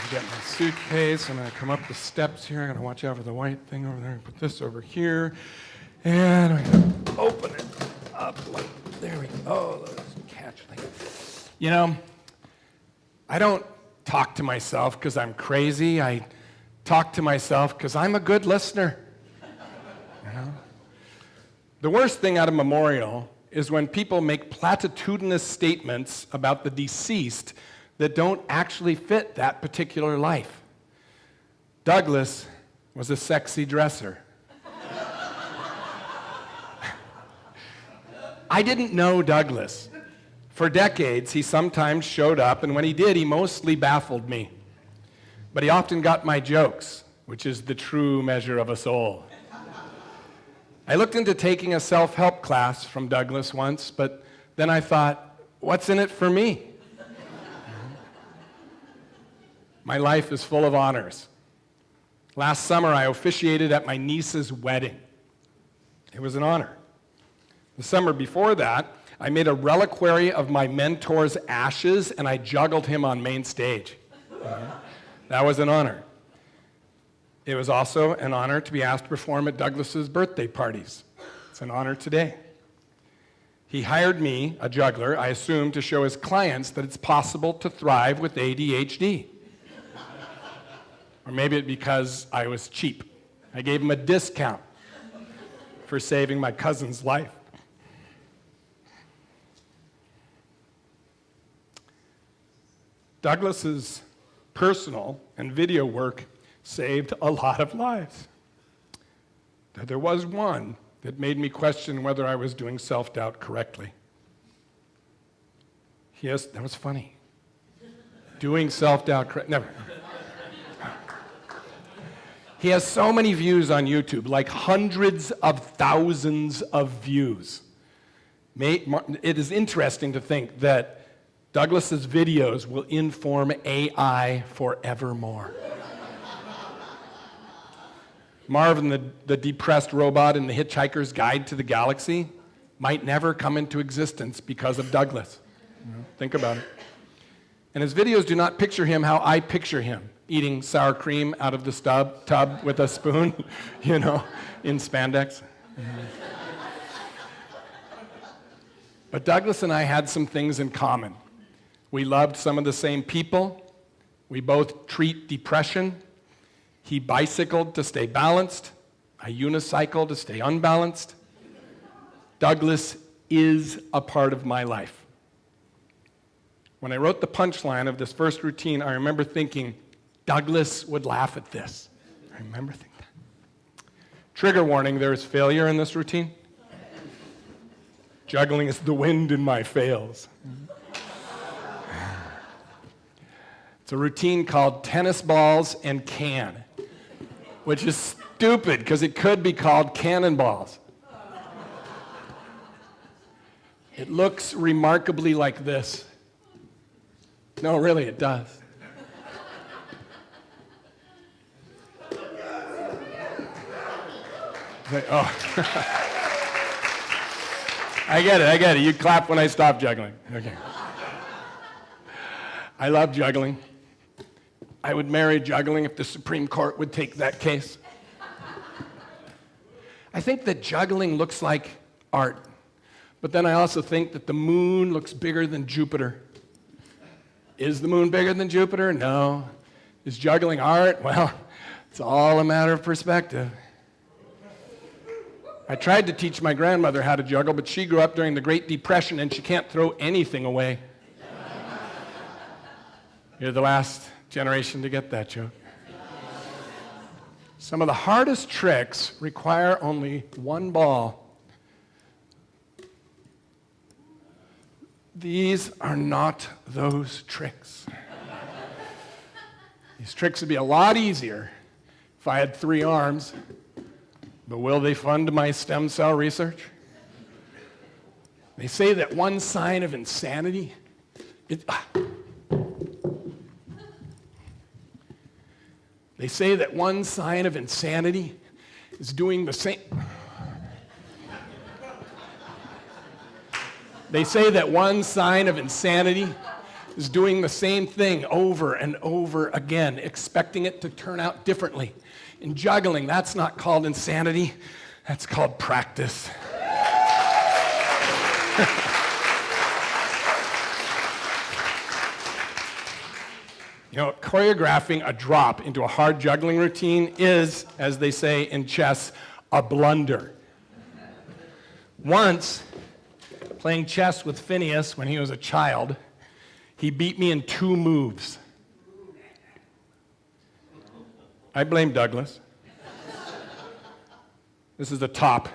Get my suitcase. I'm going to come up the steps here. I'm going to watch out for the white thing over there and put this over here. And I'm going to open it up. There we go. Oh, those catch things. You know, I don't talk to myself because I'm crazy. I talk to myself because I'm a good listener. You know? The worst thing at a memorial is when people make platitudinous statements about the deceased that don't actually fit that particular life. Douglas was a sexy dresser. I didn't know Douglas. For decades, he sometimes showed up, and when he did, he mostly baffled me. But he often got my jokes, which is the true measure of a soul. I looked into taking a self-help class from Douglas once, but then I thought, what's in it for me? My life is full of honors. Last summer, I officiated at my niece's wedding. It was an honor. The summer before that, I made a reliquary of my mentor's ashes, and I juggled him on main stage. That was an honor. It was also an honor to be asked to perform at Douglas's birthday parties. It's an honor today. He hired me, a juggler, I assume, to show his clients that it's possible to thrive with ADHD. Or maybe it's because I was cheap. I gave him a discount for saving my cousin's life. Douglas's personal and video work saved a lot of lives. But there was one that made me question whether I was doing self-doubt correctly. Yes, that was funny. Doing self-doubt correctly. Never. He has so many views on YouTube, like hundreds of thousands of views. It is interesting to think that Douglas's videos will inform AI forevermore. Marvin, the depressed robot in The Hitchhiker's Guide to the Galaxy, might never come into existence because of Douglas. Think about it. And his videos do not picture him how I picture him, eating sour cream out of the tub with a spoon, in spandex. But Douglas and I had some things in common. We loved some of the same people. We both treat depression. He bicycled to stay balanced. I unicycled to stay unbalanced. Douglas is a part of my life. When I wrote the punchline of this first routine, I remember thinking, Douglas would laugh at this. I remember thinking that. Trigger warning, there is failure in this routine. Juggling is the wind in my fails. It's a routine called tennis balls and can, which is stupid because it could be called cannonballs. It looks remarkably like this. No, really, it does. Oh. I get it. You clap when I stop juggling. Okay. I love juggling. I would marry juggling if the Supreme Court would take that case. I think that juggling looks like art, but then I also think that the moon looks bigger than Jupiter. Is the moon bigger than Jupiter? No. Is juggling art? Well, it's all a matter of perspective. I tried to teach my grandmother how to juggle, but she grew up during the Great Depression and she can't throw anything away. You're the last generation to get that joke. Some of the hardest tricks require only one ball. These are not those tricks. These tricks would be a lot easier if I had 3 arms, but will they fund my stem cell research? They say that one sign of insanity They say that one sign of insanity is doing the same. They say that one sign of insanity is doing the same thing over and over again, expecting it to turn out differently. In juggling, that's not called insanity, that's called practice. You know, choreographing a drop into a hard juggling routine is, as they say in chess, a blunder. Once, playing chess with Phineas when he was a child, he beat me in 2 moves. I blame Douglas. This is a top.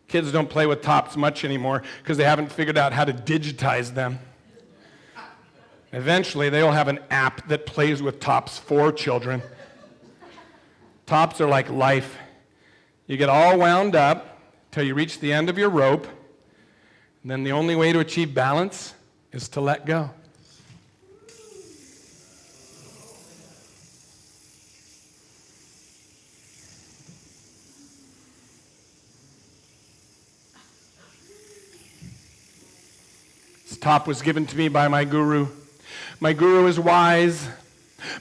Kids don't play with tops much anymore because they haven't figured out how to digitize them. Eventually, they'll have an app that plays with tops for children. Tops are like life. You get all wound up till you reach the end of your rope, and then the only way to achieve balance is to let go. This top was given to me by my guru. My guru is wise.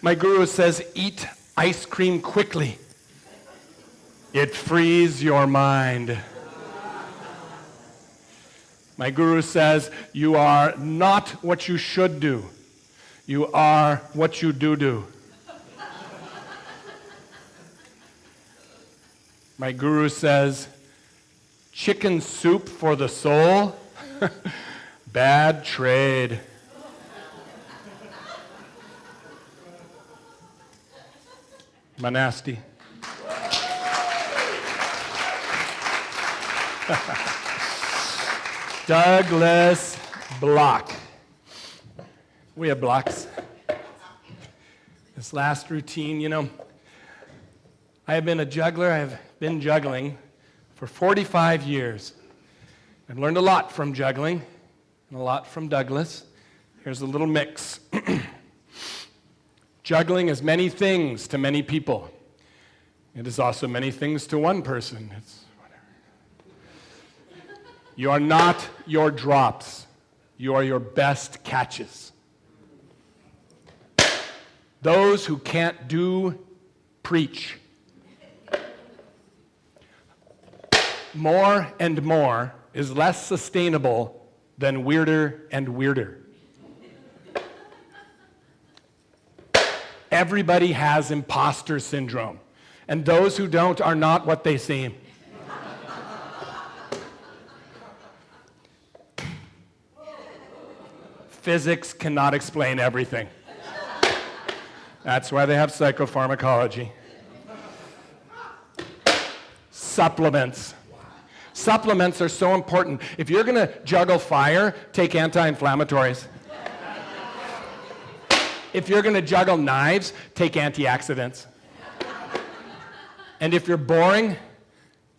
My guru says, eat ice cream quickly. It frees your mind. My guru says, you are not what you should do. You are what you do. My guru says, chicken soup for the soul? Bad trade. Manasti. Douglas Bloch. We have blocks. This last routine, you know, I have been a juggler. I have been juggling for 45 years. I've learned a lot from juggling and a lot from Douglas. Here's a little mix. Juggling is many things to many people. It is also many things to one person. It's whatever. You are not your drops. You are your best catches. Those who can't do, preach. More and more is less sustainable than weirder and weirder. Everybody has imposter syndrome, and those who don't are not what they seem. Physics cannot explain everything. That's why they have psychopharmacology. Supplements. Supplements are so important. If you're going to juggle fire, take anti-inflammatories. If you're going to juggle knives, take antioxidants. And if you're boring,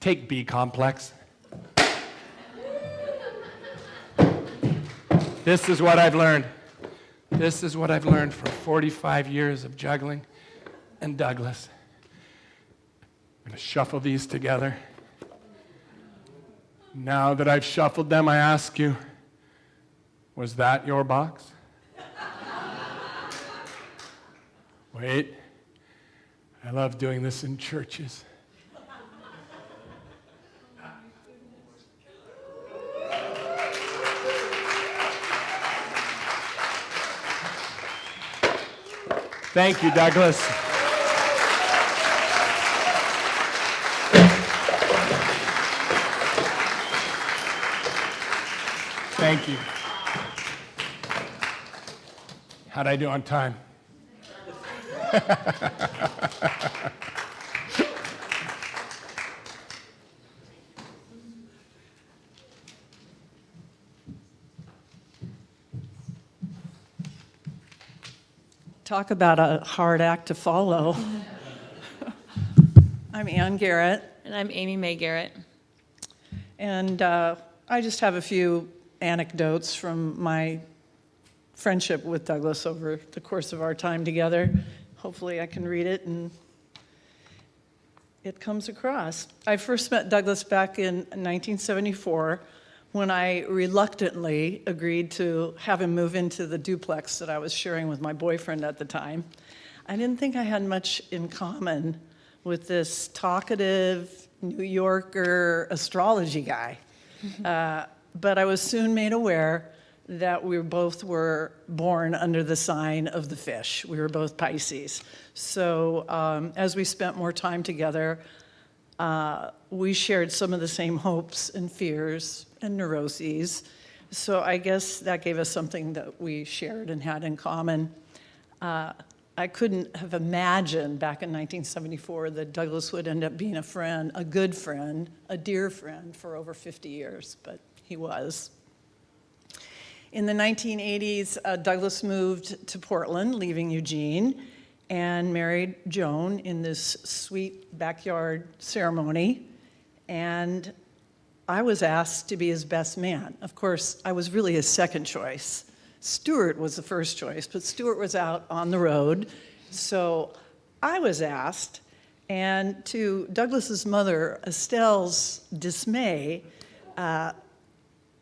take B-complex. This is what I've learned. This is what I've learned for 45 years of juggling and Douglas. I'm going to shuffle these together. Now that I've shuffled them, I ask you, was that your box? Wait, I love doing this in churches. Thank you, Douglas. Thank you. How'd I do on time? Talk about a hard act to follow. I'm Ann Garrett, And I'm Amy Mae Garrett. and I just have a few anecdotes from my friendship with Douglas over the course of our time together. Hopefully I can read it and it comes across. I first met Douglas back in 1974 when I reluctantly agreed to have him move into the duplex that I was sharing with my boyfriend at the time. I didn't think I had much in common with this talkative New Yorker astrology guy. But I was soon made aware that we both were born under the sign of the fish. We were both Pisces. So as we spent more time together, we shared some of the same hopes and fears and neuroses. So I guess that gave us something that we shared and had in common. I couldn't have imagined back in 1974 that Douglas would end up being a friend, a good friend, a dear friend for over 50 years, but he was. In the 1980s, Douglas moved to Portland, leaving Eugene, and married Joan in this sweet backyard ceremony. And I was asked to be his best man. Of course, I was really his second choice. Stuart was the first choice, but Stuart was out on the road. So I was asked, and to Douglas's mother, Estelle's dismay,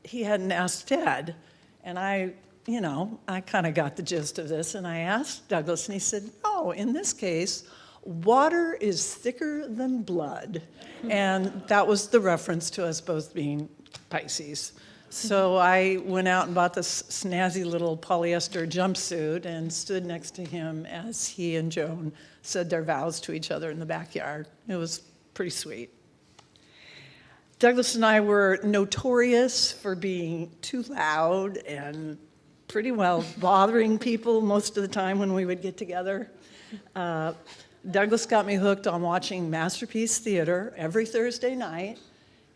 he hadn't asked Ted. And I kind of got the gist of this, and I asked Douglas, and he said, no, in this case, water is thicker than blood. And that was the reference to us both being Pisces. So I went out and bought this snazzy little polyester jumpsuit and stood next to him as he and Joan said their vows to each other in the backyard. It was pretty sweet. Douglas and I were notorious for being too loud and pretty well bothering people most of the time when we would get together. Douglas got me hooked on watching Masterpiece Theater every Thursday night.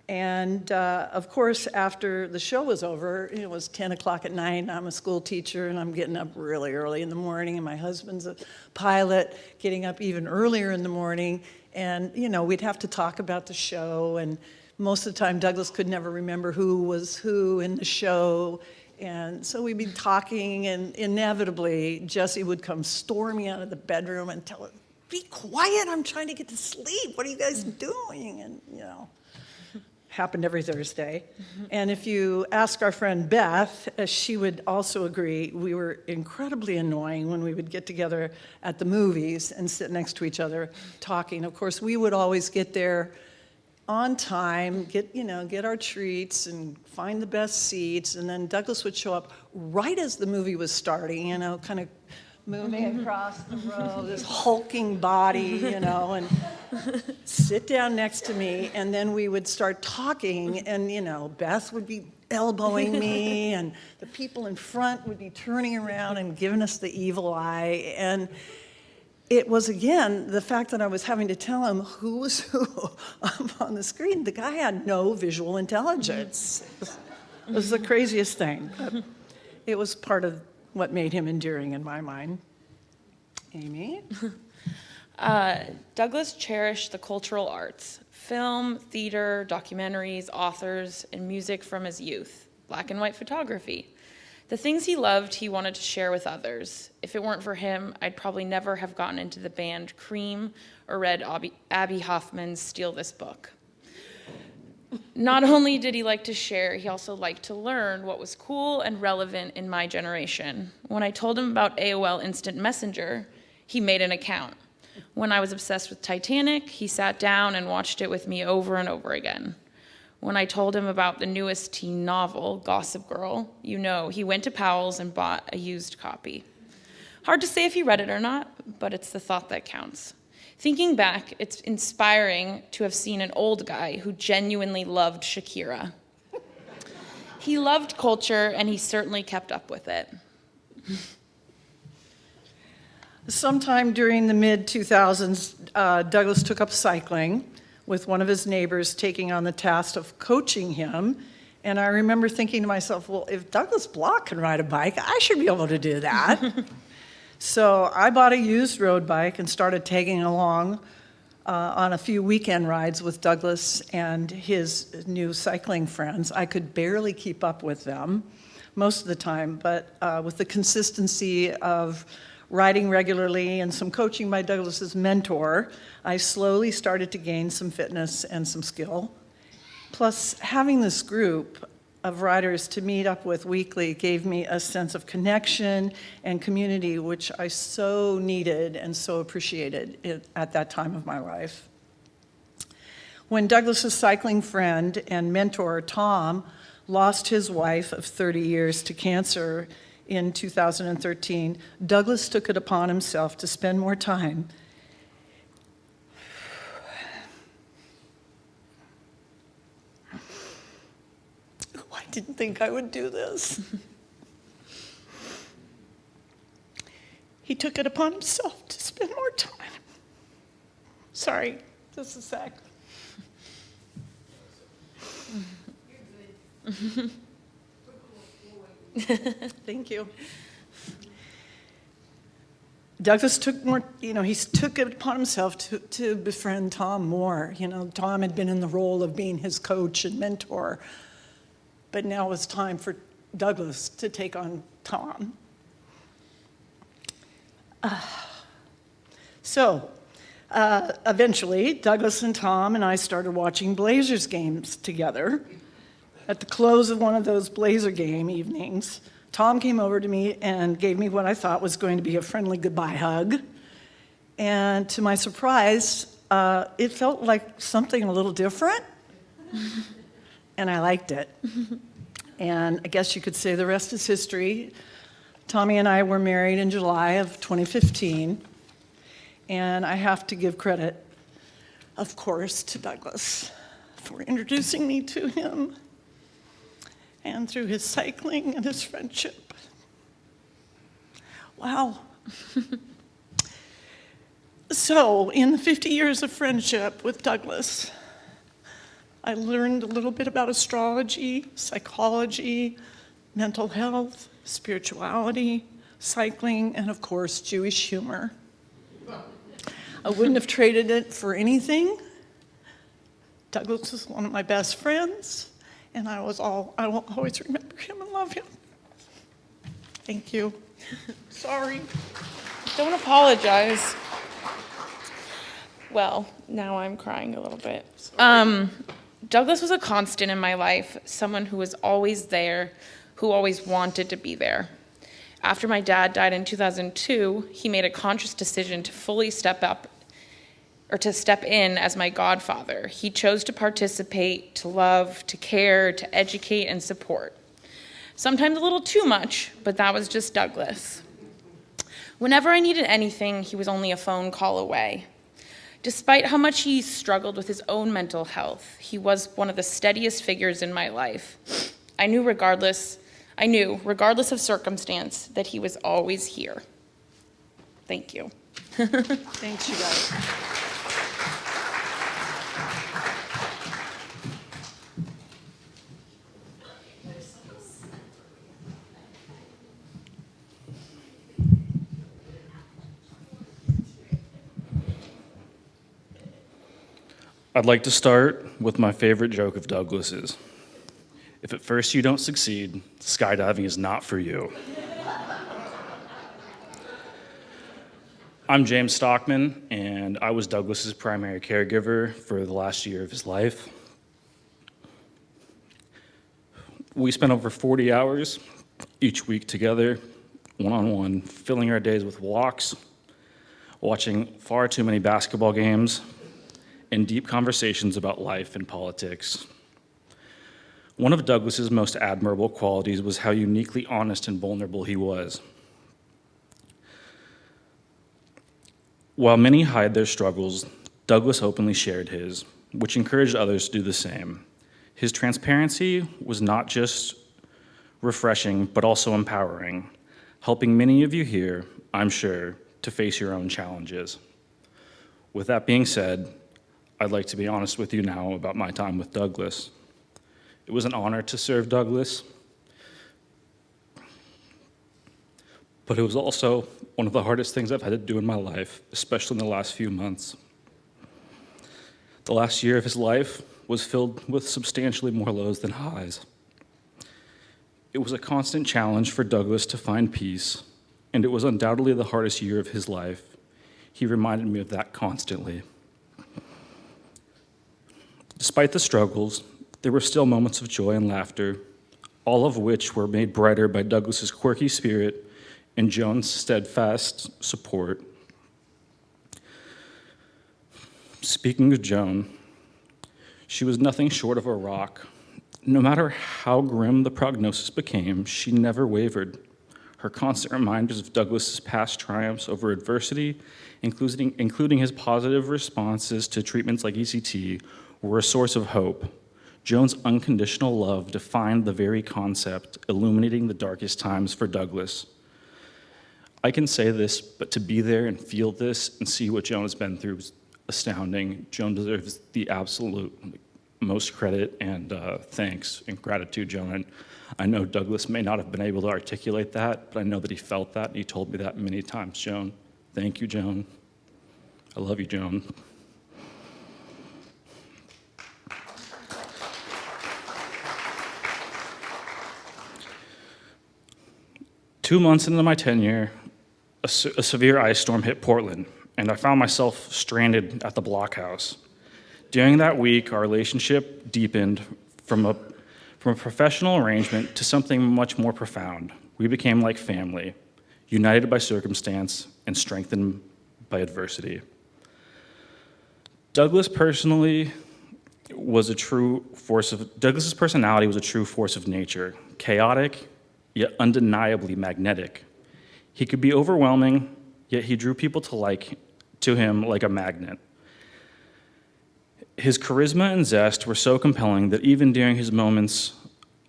And of course, after the show was over, it was 10 o'clock at night, and I'm a school teacher, and I'm getting up really early in the morning, and my husband's a pilot, getting up even earlier in the morning. And, we'd have to talk about the show, and most of the time, Douglas could never remember who was who in the show. And so we'd be talking, and inevitably, Jesse would come storming out of the bedroom and tell her, be quiet, I'm trying to get to sleep. What are you guys doing? And, happened every Thursday. And if you ask our friend Beth, she would also agree, we were incredibly annoying when we would get together at the movies and sit next to each other talking. Of course, we would always get there on time, get our treats and find the best seats, and then Douglas would show up right as the movie was starting, kind of moving across the row, this hulking body, and sit down next to me, and then we would start talking, and Beth would be elbowing me, and the people in front would be turning around and giving us the evil eye, and it was, again, the fact that I was having to tell him who was who up on the screen. The guy had no visual intelligence. It was the craziest thing. But it was part of what made him endearing in my mind. Amy? Douglas cherished the cultural arts, film, theater, documentaries, authors, and music from his youth, black and white photography. The things he loved, he wanted to share with others. If it weren't for him, I'd probably never have gotten into the band Cream or read Abby Hoffman's Steal This Book. Not only did he like to share, he also liked to learn what was cool and relevant in my generation. When I told him about AOL Instant Messenger, he made an account. When I was obsessed with Titanic, he sat down and watched it with me over and over again. When I told him about the newest teen novel, Gossip Girl, he went to Powell's and bought a used copy. Hard to say if he read it or not, but it's the thought that counts. Thinking back, it's inspiring to have seen an old guy who genuinely loved Shakira. He loved culture, and he certainly kept up with it. Sometime during the mid-2000s, Douglas took up cycling, with one of his neighbors taking on the task of coaching him. And I remember thinking to myself, well, if Douglas Bloch can ride a bike, I should be able to do that. So I bought a used road bike and started tagging along on a few weekend rides with Douglas and his new cycling friends. I could barely keep up with them most of the time, but with the consistency of riding regularly and some coaching by Douglas's mentor, I slowly started to gain some fitness and some skill. Plus, having this group of riders to meet up with weekly gave me a sense of connection and community, which I so needed and so appreciated at that time of my life. When Douglas's cycling friend and mentor, Tom, lost his wife of 30 years to cancer in 2013, Douglas took it upon himself to spend more time I didn't think I would do this. He took it upon himself to spend more time. Sorry, just a sec. Thank you. Douglas took more, he took it upon himself to befriend Tom more. Tom had been in the role of being his coach and mentor, but now it's time for Douglas to take on Tom. Eventually, Douglas and Tom and I started watching Blazers games together. At the close of one of those Blazer game evenings, Tom came over to me and gave me what I thought was going to be a friendly goodbye hug. And to my surprise, it felt like something a little different, and I liked it. And I guess you could say the rest is history. Tommy and I were married in July of 2015, and I have to give credit, of course, to Douglas for introducing me to him and through his cycling and his friendship. Wow. So, in the 50 years of friendship with Douglas, I learned a little bit about astrology, psychology, mental health, spirituality, cycling, and of course, Jewish humor. I wouldn't have traded it for anything. Douglas is one of my best friends, and I will always remember him and love him. Thank you. Sorry. Don't apologize. Well, now I'm crying a little bit. Douglas was a constant in my life, someone who was always there, who always wanted to be there. After my dad died in 2002, he made a conscious decision to fully step in as my godfather. He chose to participate, to love, to care, to educate, and support. Sometimes a little too much, but that was just Douglas. Whenever I needed anything, he was only a phone call away. Despite how much he struggled with his own mental health, he was one of the steadiest figures in my life. I knew, regardless of circumstance, that he was always here. Thank you. Thanks, you guys. I'd like to start with my favorite joke of Douglas's. If at first you don't succeed, skydiving is not for you. I'm James Stockman, and I was Douglas's primary caregiver for the last year of his life. We spent over 40 hours each week together, one-on-one, filling our days with walks, watching far too many basketball games, and deep conversations about life and politics. One of Douglas's most admirable qualities was how uniquely honest and vulnerable he was. While many hide their struggles, Douglas openly shared his, which encouraged others to do the same. His transparency was not just refreshing, but also empowering, helping many of you here, I'm sure, to face your own challenges. With that being said, I'd like to be honest with you now about my time with Douglas. It was an honor to serve Douglas, but it was also one of the hardest things I've had to do in my life, especially in the last few months. The last year of his life was filled with substantially more lows than highs. It was a constant challenge for Douglas to find peace, and it was undoubtedly the hardest year of his life. He reminded me of that constantly. Despite the struggles, there were still moments of joy and laughter, all of which were made brighter by Douglas's quirky spirit and Joan's steadfast support. Speaking of Joan, she was nothing short of a rock. No matter how grim the prognosis became, she never wavered. Her constant reminders of Douglas's past triumphs over adversity, including his positive responses to treatments like ECT, were a source of hope. Joan's unconditional love defined the very concept, illuminating the darkest times for Douglas. I can say this, but to be there and feel this and see what Joan has been through is astounding. Joan deserves the absolute most credit and thanks and gratitude, Joan. I know Douglas may not have been able to articulate that, but I know that he felt that, and he told me that many times, Joan. Thank you, Joan. I love you, Joan. Two months into my tenure, a severe ice storm hit Portland, and I found myself stranded at the Bloch house. During that week, our relationship deepened from a professional arrangement to something much more profound. We became like family, united by circumstance and strengthened by adversity. Douglas's personality was a true force of nature, chaotic, yet undeniably magnetic. He could be overwhelming, yet he drew people to him like a magnet. His charisma and zest were so compelling that even during his moments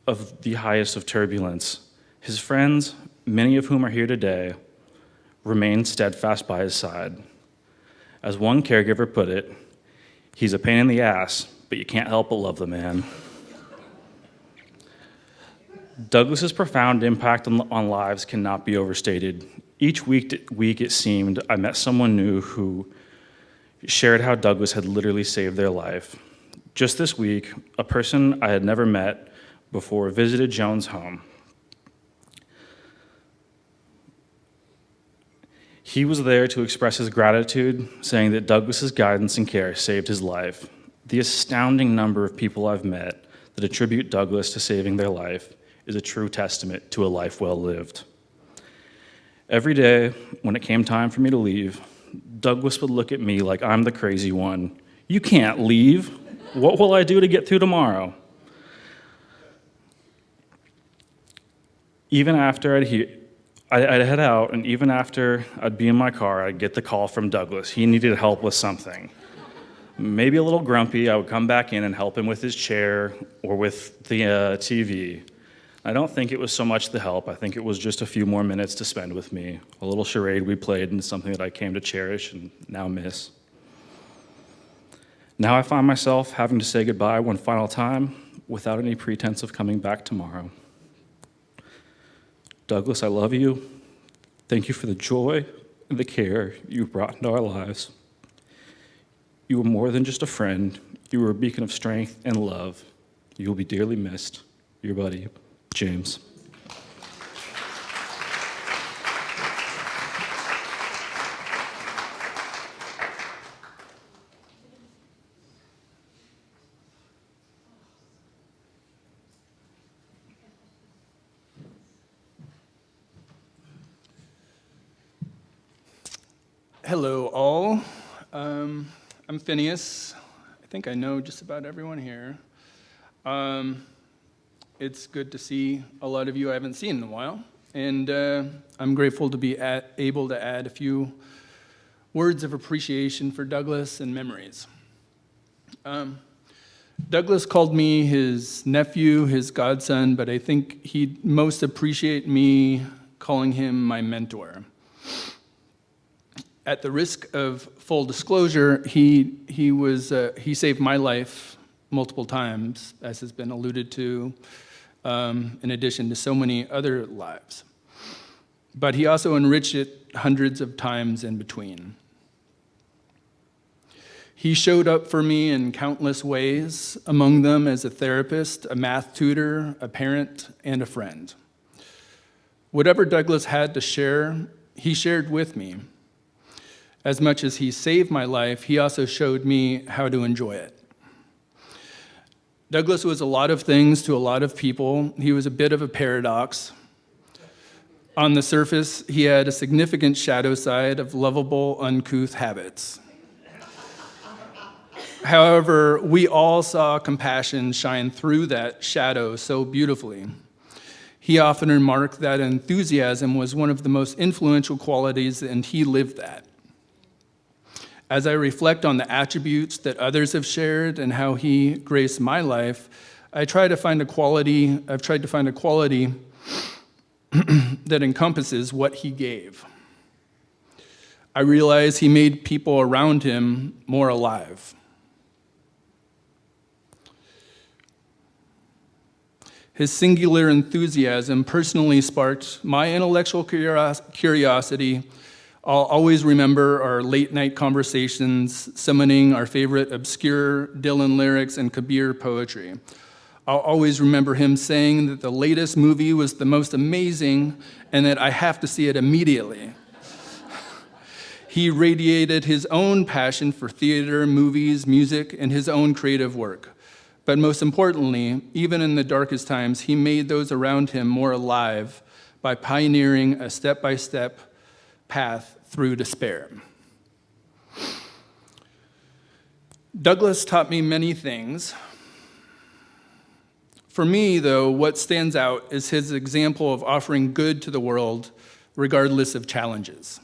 of the highest of turbulence, his friends, many of whom are here today, remained steadfast by his side. As one caregiver put it, he's a pain in the ass, but you can't help but love the man. Douglas's profound impact on lives cannot be overstated. Each week, it seemed, I met someone new who shared how Douglas had literally saved their life. Just this week, a person I had never met before visited Joan's home. He was there to express his gratitude, saying that Douglas's guidance and care saved his life. The astounding number of people I've met that attribute Douglas to saving their life is a true testament to a life well lived. Every day, when it came time for me to leave, Douglas would look at me like I'm the crazy one. You can't leave. What will I do to get through tomorrow? Even after I'd head out, and even after I'd be in my car, I'd get the call from Douglas. He needed help with something. Maybe a little grumpy, I would come back in and help him with his chair or with the TV. I don't think it was so much the help. I think it was just a few more minutes to spend with me. A little charade we played, and something that I came to cherish and now miss. Now I find myself having to say goodbye one final time without any pretense of coming back tomorrow. Douglas, I love you. Thank you for the joy and the care you brought into our lives. You were more than just a friend. You were a beacon of strength and love. You will be dearly missed. Your buddy, James. Hello, all. I'm Phineas. I think I know just about everyone here. It's good to see a lot of you I haven't seen in a while, and I'm grateful to be able to add a few words of appreciation for Douglas and memories. Douglas called me his nephew, his godson, but I think he'd most appreciate me calling him my mentor. At the risk of full disclosure, he saved my life multiple times, as has been alluded to, in addition to so many other lives. But he also enriched it hundreds of times in between. He showed up for me in countless ways, among them as a therapist, a math tutor, a parent, and a friend. Whatever Douglas had to share, he shared with me. As much as he saved my life, he also showed me how to enjoy it. Douglas was a lot of things to a lot of people. He was a bit of a paradox. On the surface, he had a significant shadow side of lovable, uncouth habits. However, we all saw compassion shine through that shadow so beautifully. He often remarked that enthusiasm was one of the most influential qualities, and he lived that. As I reflect on the attributes that others have shared and how he graced my life, I've tried to find a quality that encompasses what he gave. I realize he made people around him more alive. His singular enthusiasm personally sparked my intellectual curiosity. I'll always remember our late-night conversations, summoning our favorite obscure Dylan lyrics and Kabir poetry. I'll always remember him saying that the latest movie was the most amazing and that I have to see it immediately. He radiated his own passion for theater, movies, music, and his own creative work. But most importantly, even in the darkest times, he made those around him more alive by pioneering a step-by-step path through despair. Douglas taught me many things. For me, though, what stands out is his example of offering good to the world regardless of challenges.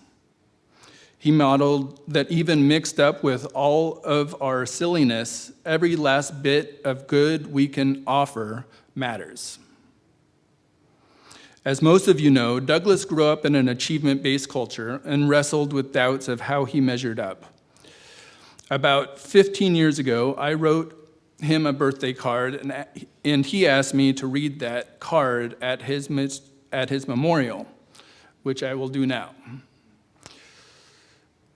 He modeled that even mixed up with all of our silliness, every last bit of good we can offer matters. As most of you know, Douglas grew up in an achievement-based culture and wrestled with doubts of how he measured up. About 15 years ago, I wrote him a birthday card, and he asked me to read that card at his memorial, which I will do now.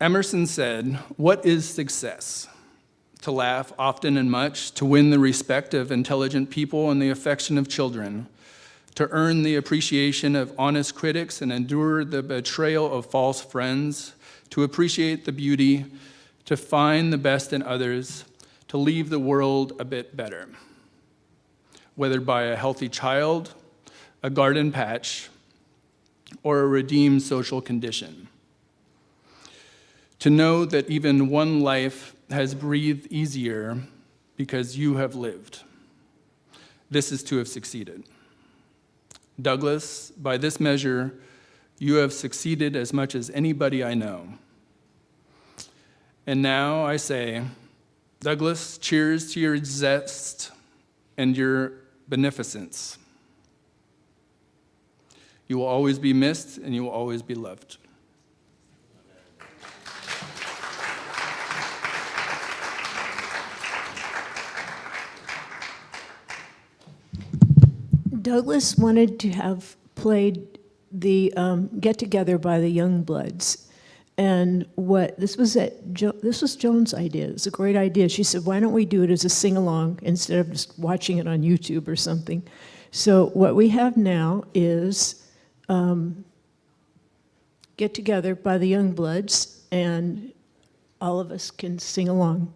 Emerson said, "What is success? To laugh often and much, to win the respect of intelligent people and the affection of children, to earn the appreciation of honest critics and endure the betrayal of false friends, to appreciate the beauty, to find the best in others, to leave the world a bit better, whether by a healthy child, a garden patch, or a redeemed social condition. To know that even one life has breathed easier because you have lived. This is to have succeeded. Douglas, by this measure, you have succeeded as much as anybody I know. And now I say, Douglas, cheers to your zest and your beneficence. You will always be missed and you will always be loved." Douglas wanted to have played the Get Together by the Youngbloods. And this was Joan's idea. It's a great idea. She said, why don't we do it as a sing-along instead of just watching it on YouTube or something? So what we have now is Get Together by the Youngbloods, and all of us can sing along.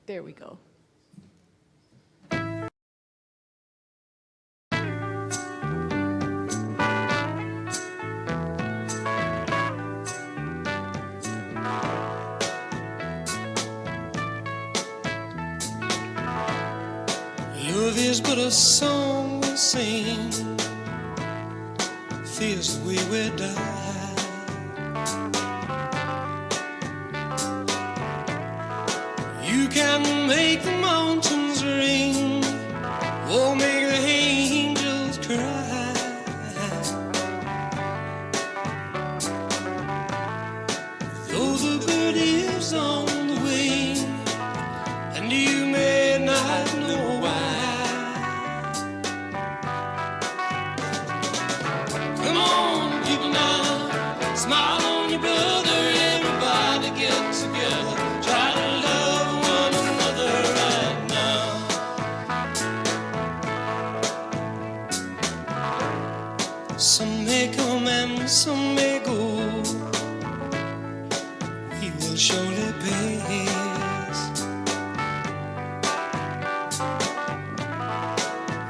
There we go. Love is but a song we sing, fears the way we die. You can make the mountains ring, or make the angels cry. Though the bird is on the wing, and you may not know why. Come on, people now, smile on your brother, everybody get together. Some may come and some may go. He will surely pay his.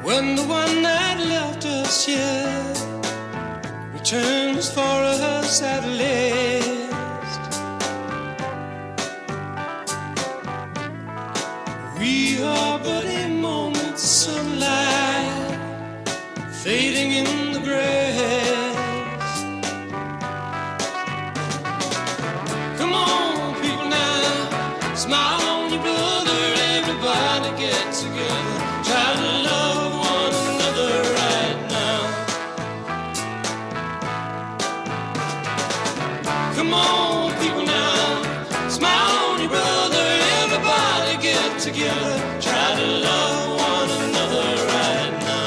When the one that left us here returns for us at last, we are but a moment's sunlight fading in the grass. Come on, people now, smile on your brother. Everybody get together, try to love one another right now. Come on, people now, smile on your brother. Everybody get together, try to love one another right now.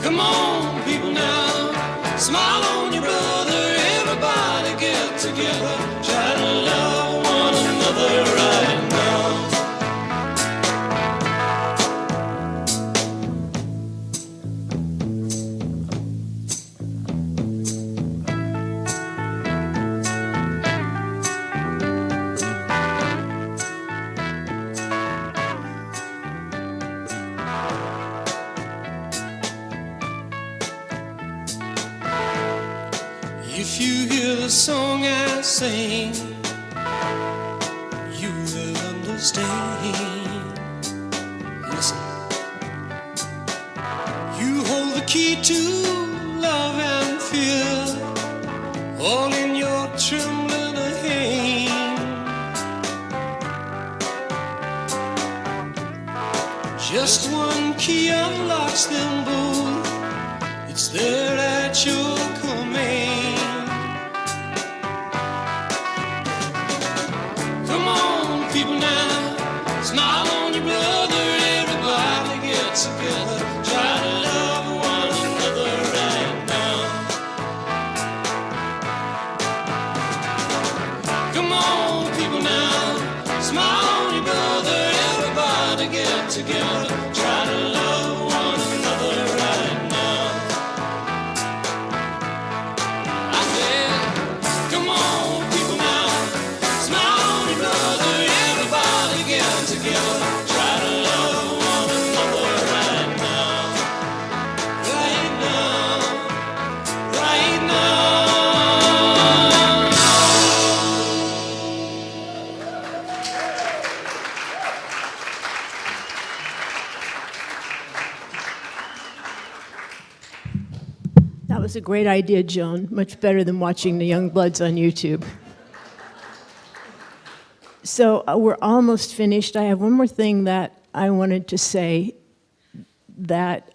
Come on, people now, smile on your brother. Everybody get together, try to love one another right now. If you hear the song I sing, you will understand. Listen. You hold the key to love and fear, all in your trembling hand. Just one key unlocks them both. It's there at your command. Come on, people now, smile on your brother. Everybody get together, try to love one another right now. Come on, people now, smile on your brother. Everybody get together, try to love one another right now. I said, come on, people now, smile on your brother. Everybody get together, try to love one another right now. Right now, right now. That was a great idea, Joan. Much better than watching the Young Bloods on YouTube. So we're almost finished. I have one more thing that I wanted to say, that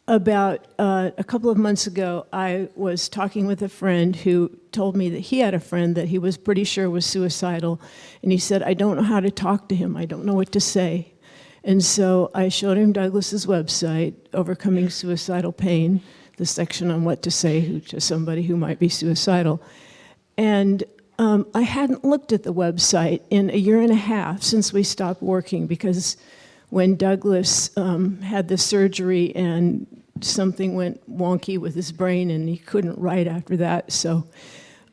about a couple of months ago, I was talking with a friend who told me that he had a friend that he was pretty sure was suicidal. And he said, I don't know how to talk to him. I don't know what to say. And so I showed him Douglas's website, Overcoming Suicidal Pain, the section on what to say to somebody who might be suicidal. And I hadn't looked at the website in a year and a half since we stopped working, because when Douglas had the surgery and something went wonky with his brain and he couldn't write after that. So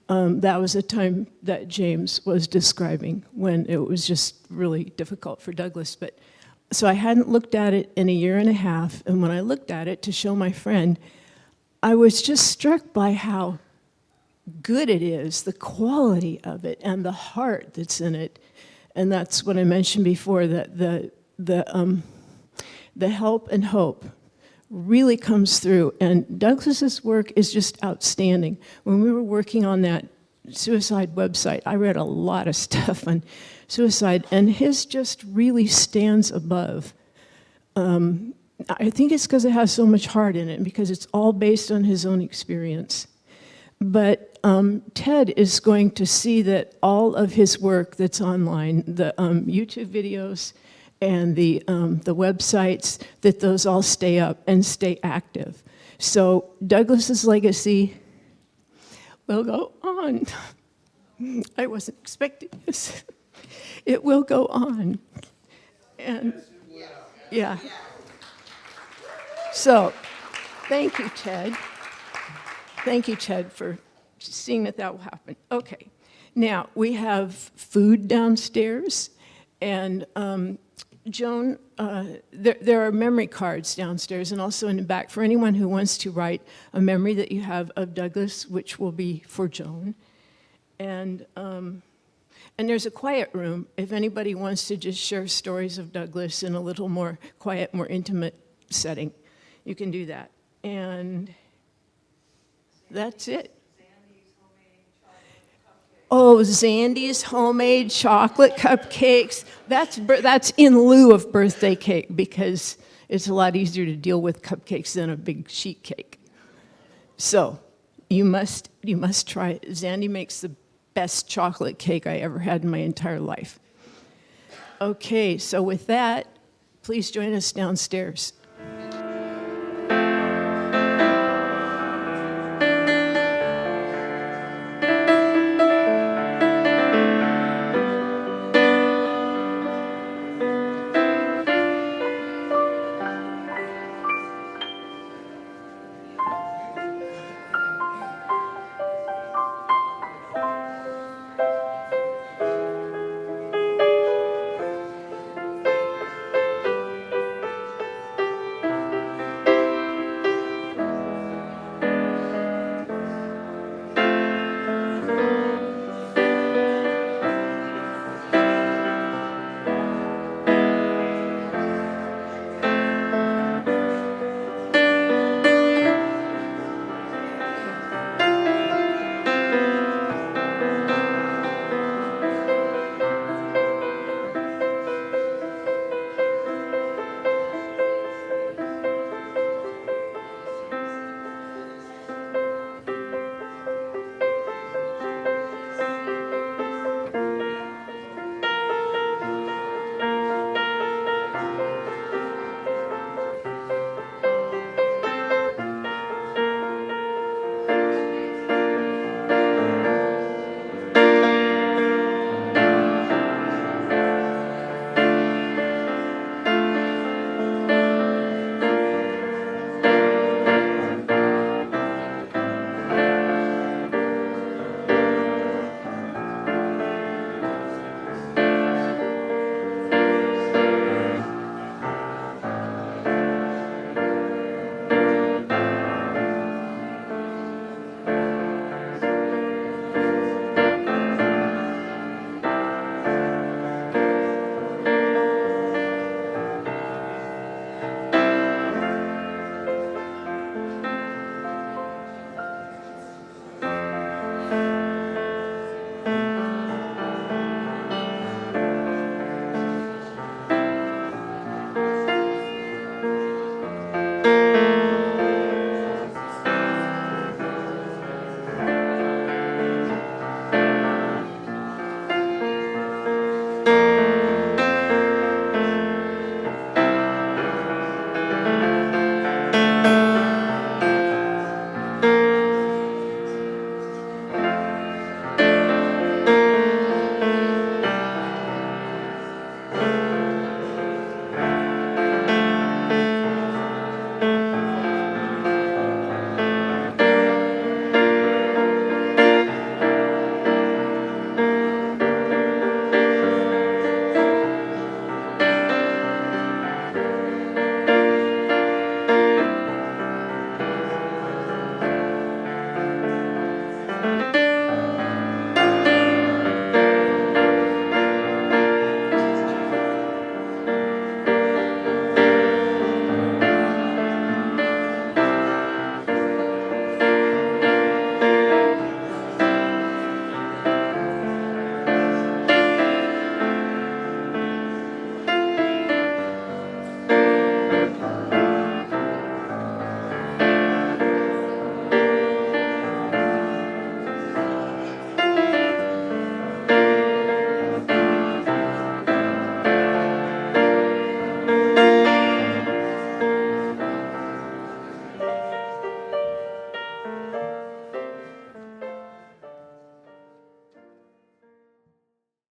that was a time that James was describing when it was just really difficult for Douglas. But so I hadn't looked at it in a year and a half, and when I looked at it to show my friend, I was just struck by how good it is, the quality of it, and the heart that's in it. And that's what I mentioned before, that the help and hope really comes through. And Douglas's work is just outstanding. When we were working on that suicide website. I read a lot of stuff on suicide, and his just really stands above. I think it's because it has so much heart in it, because it's all based on his own experience. But Ted is going to see that all of his work that's online, the YouTube videos and the websites, that those all stay up and stay active. So Douglas's legacy will go on. I wasn't expecting this. It will go on. And yeah. So thank you, Ted. Thank you, Ted, for seeing that will happen. Okay. Now, we have food downstairs, and Joan, there are memory cards downstairs and also in the back for anyone who wants to write a memory that you have of Douglas, which will be for Joan. And there's a quiet room if anybody wants to just share stories of Douglas in a little more quiet, more intimate setting. You can do that. And that's it. Oh, Zandy's homemade chocolate cupcakes. That's in lieu of birthday cake, because it's a lot easier to deal with cupcakes than a big sheet cake. So you must try it. Zandy makes the best chocolate cake I ever had in my entire life. Okay, so with that, please join us downstairs.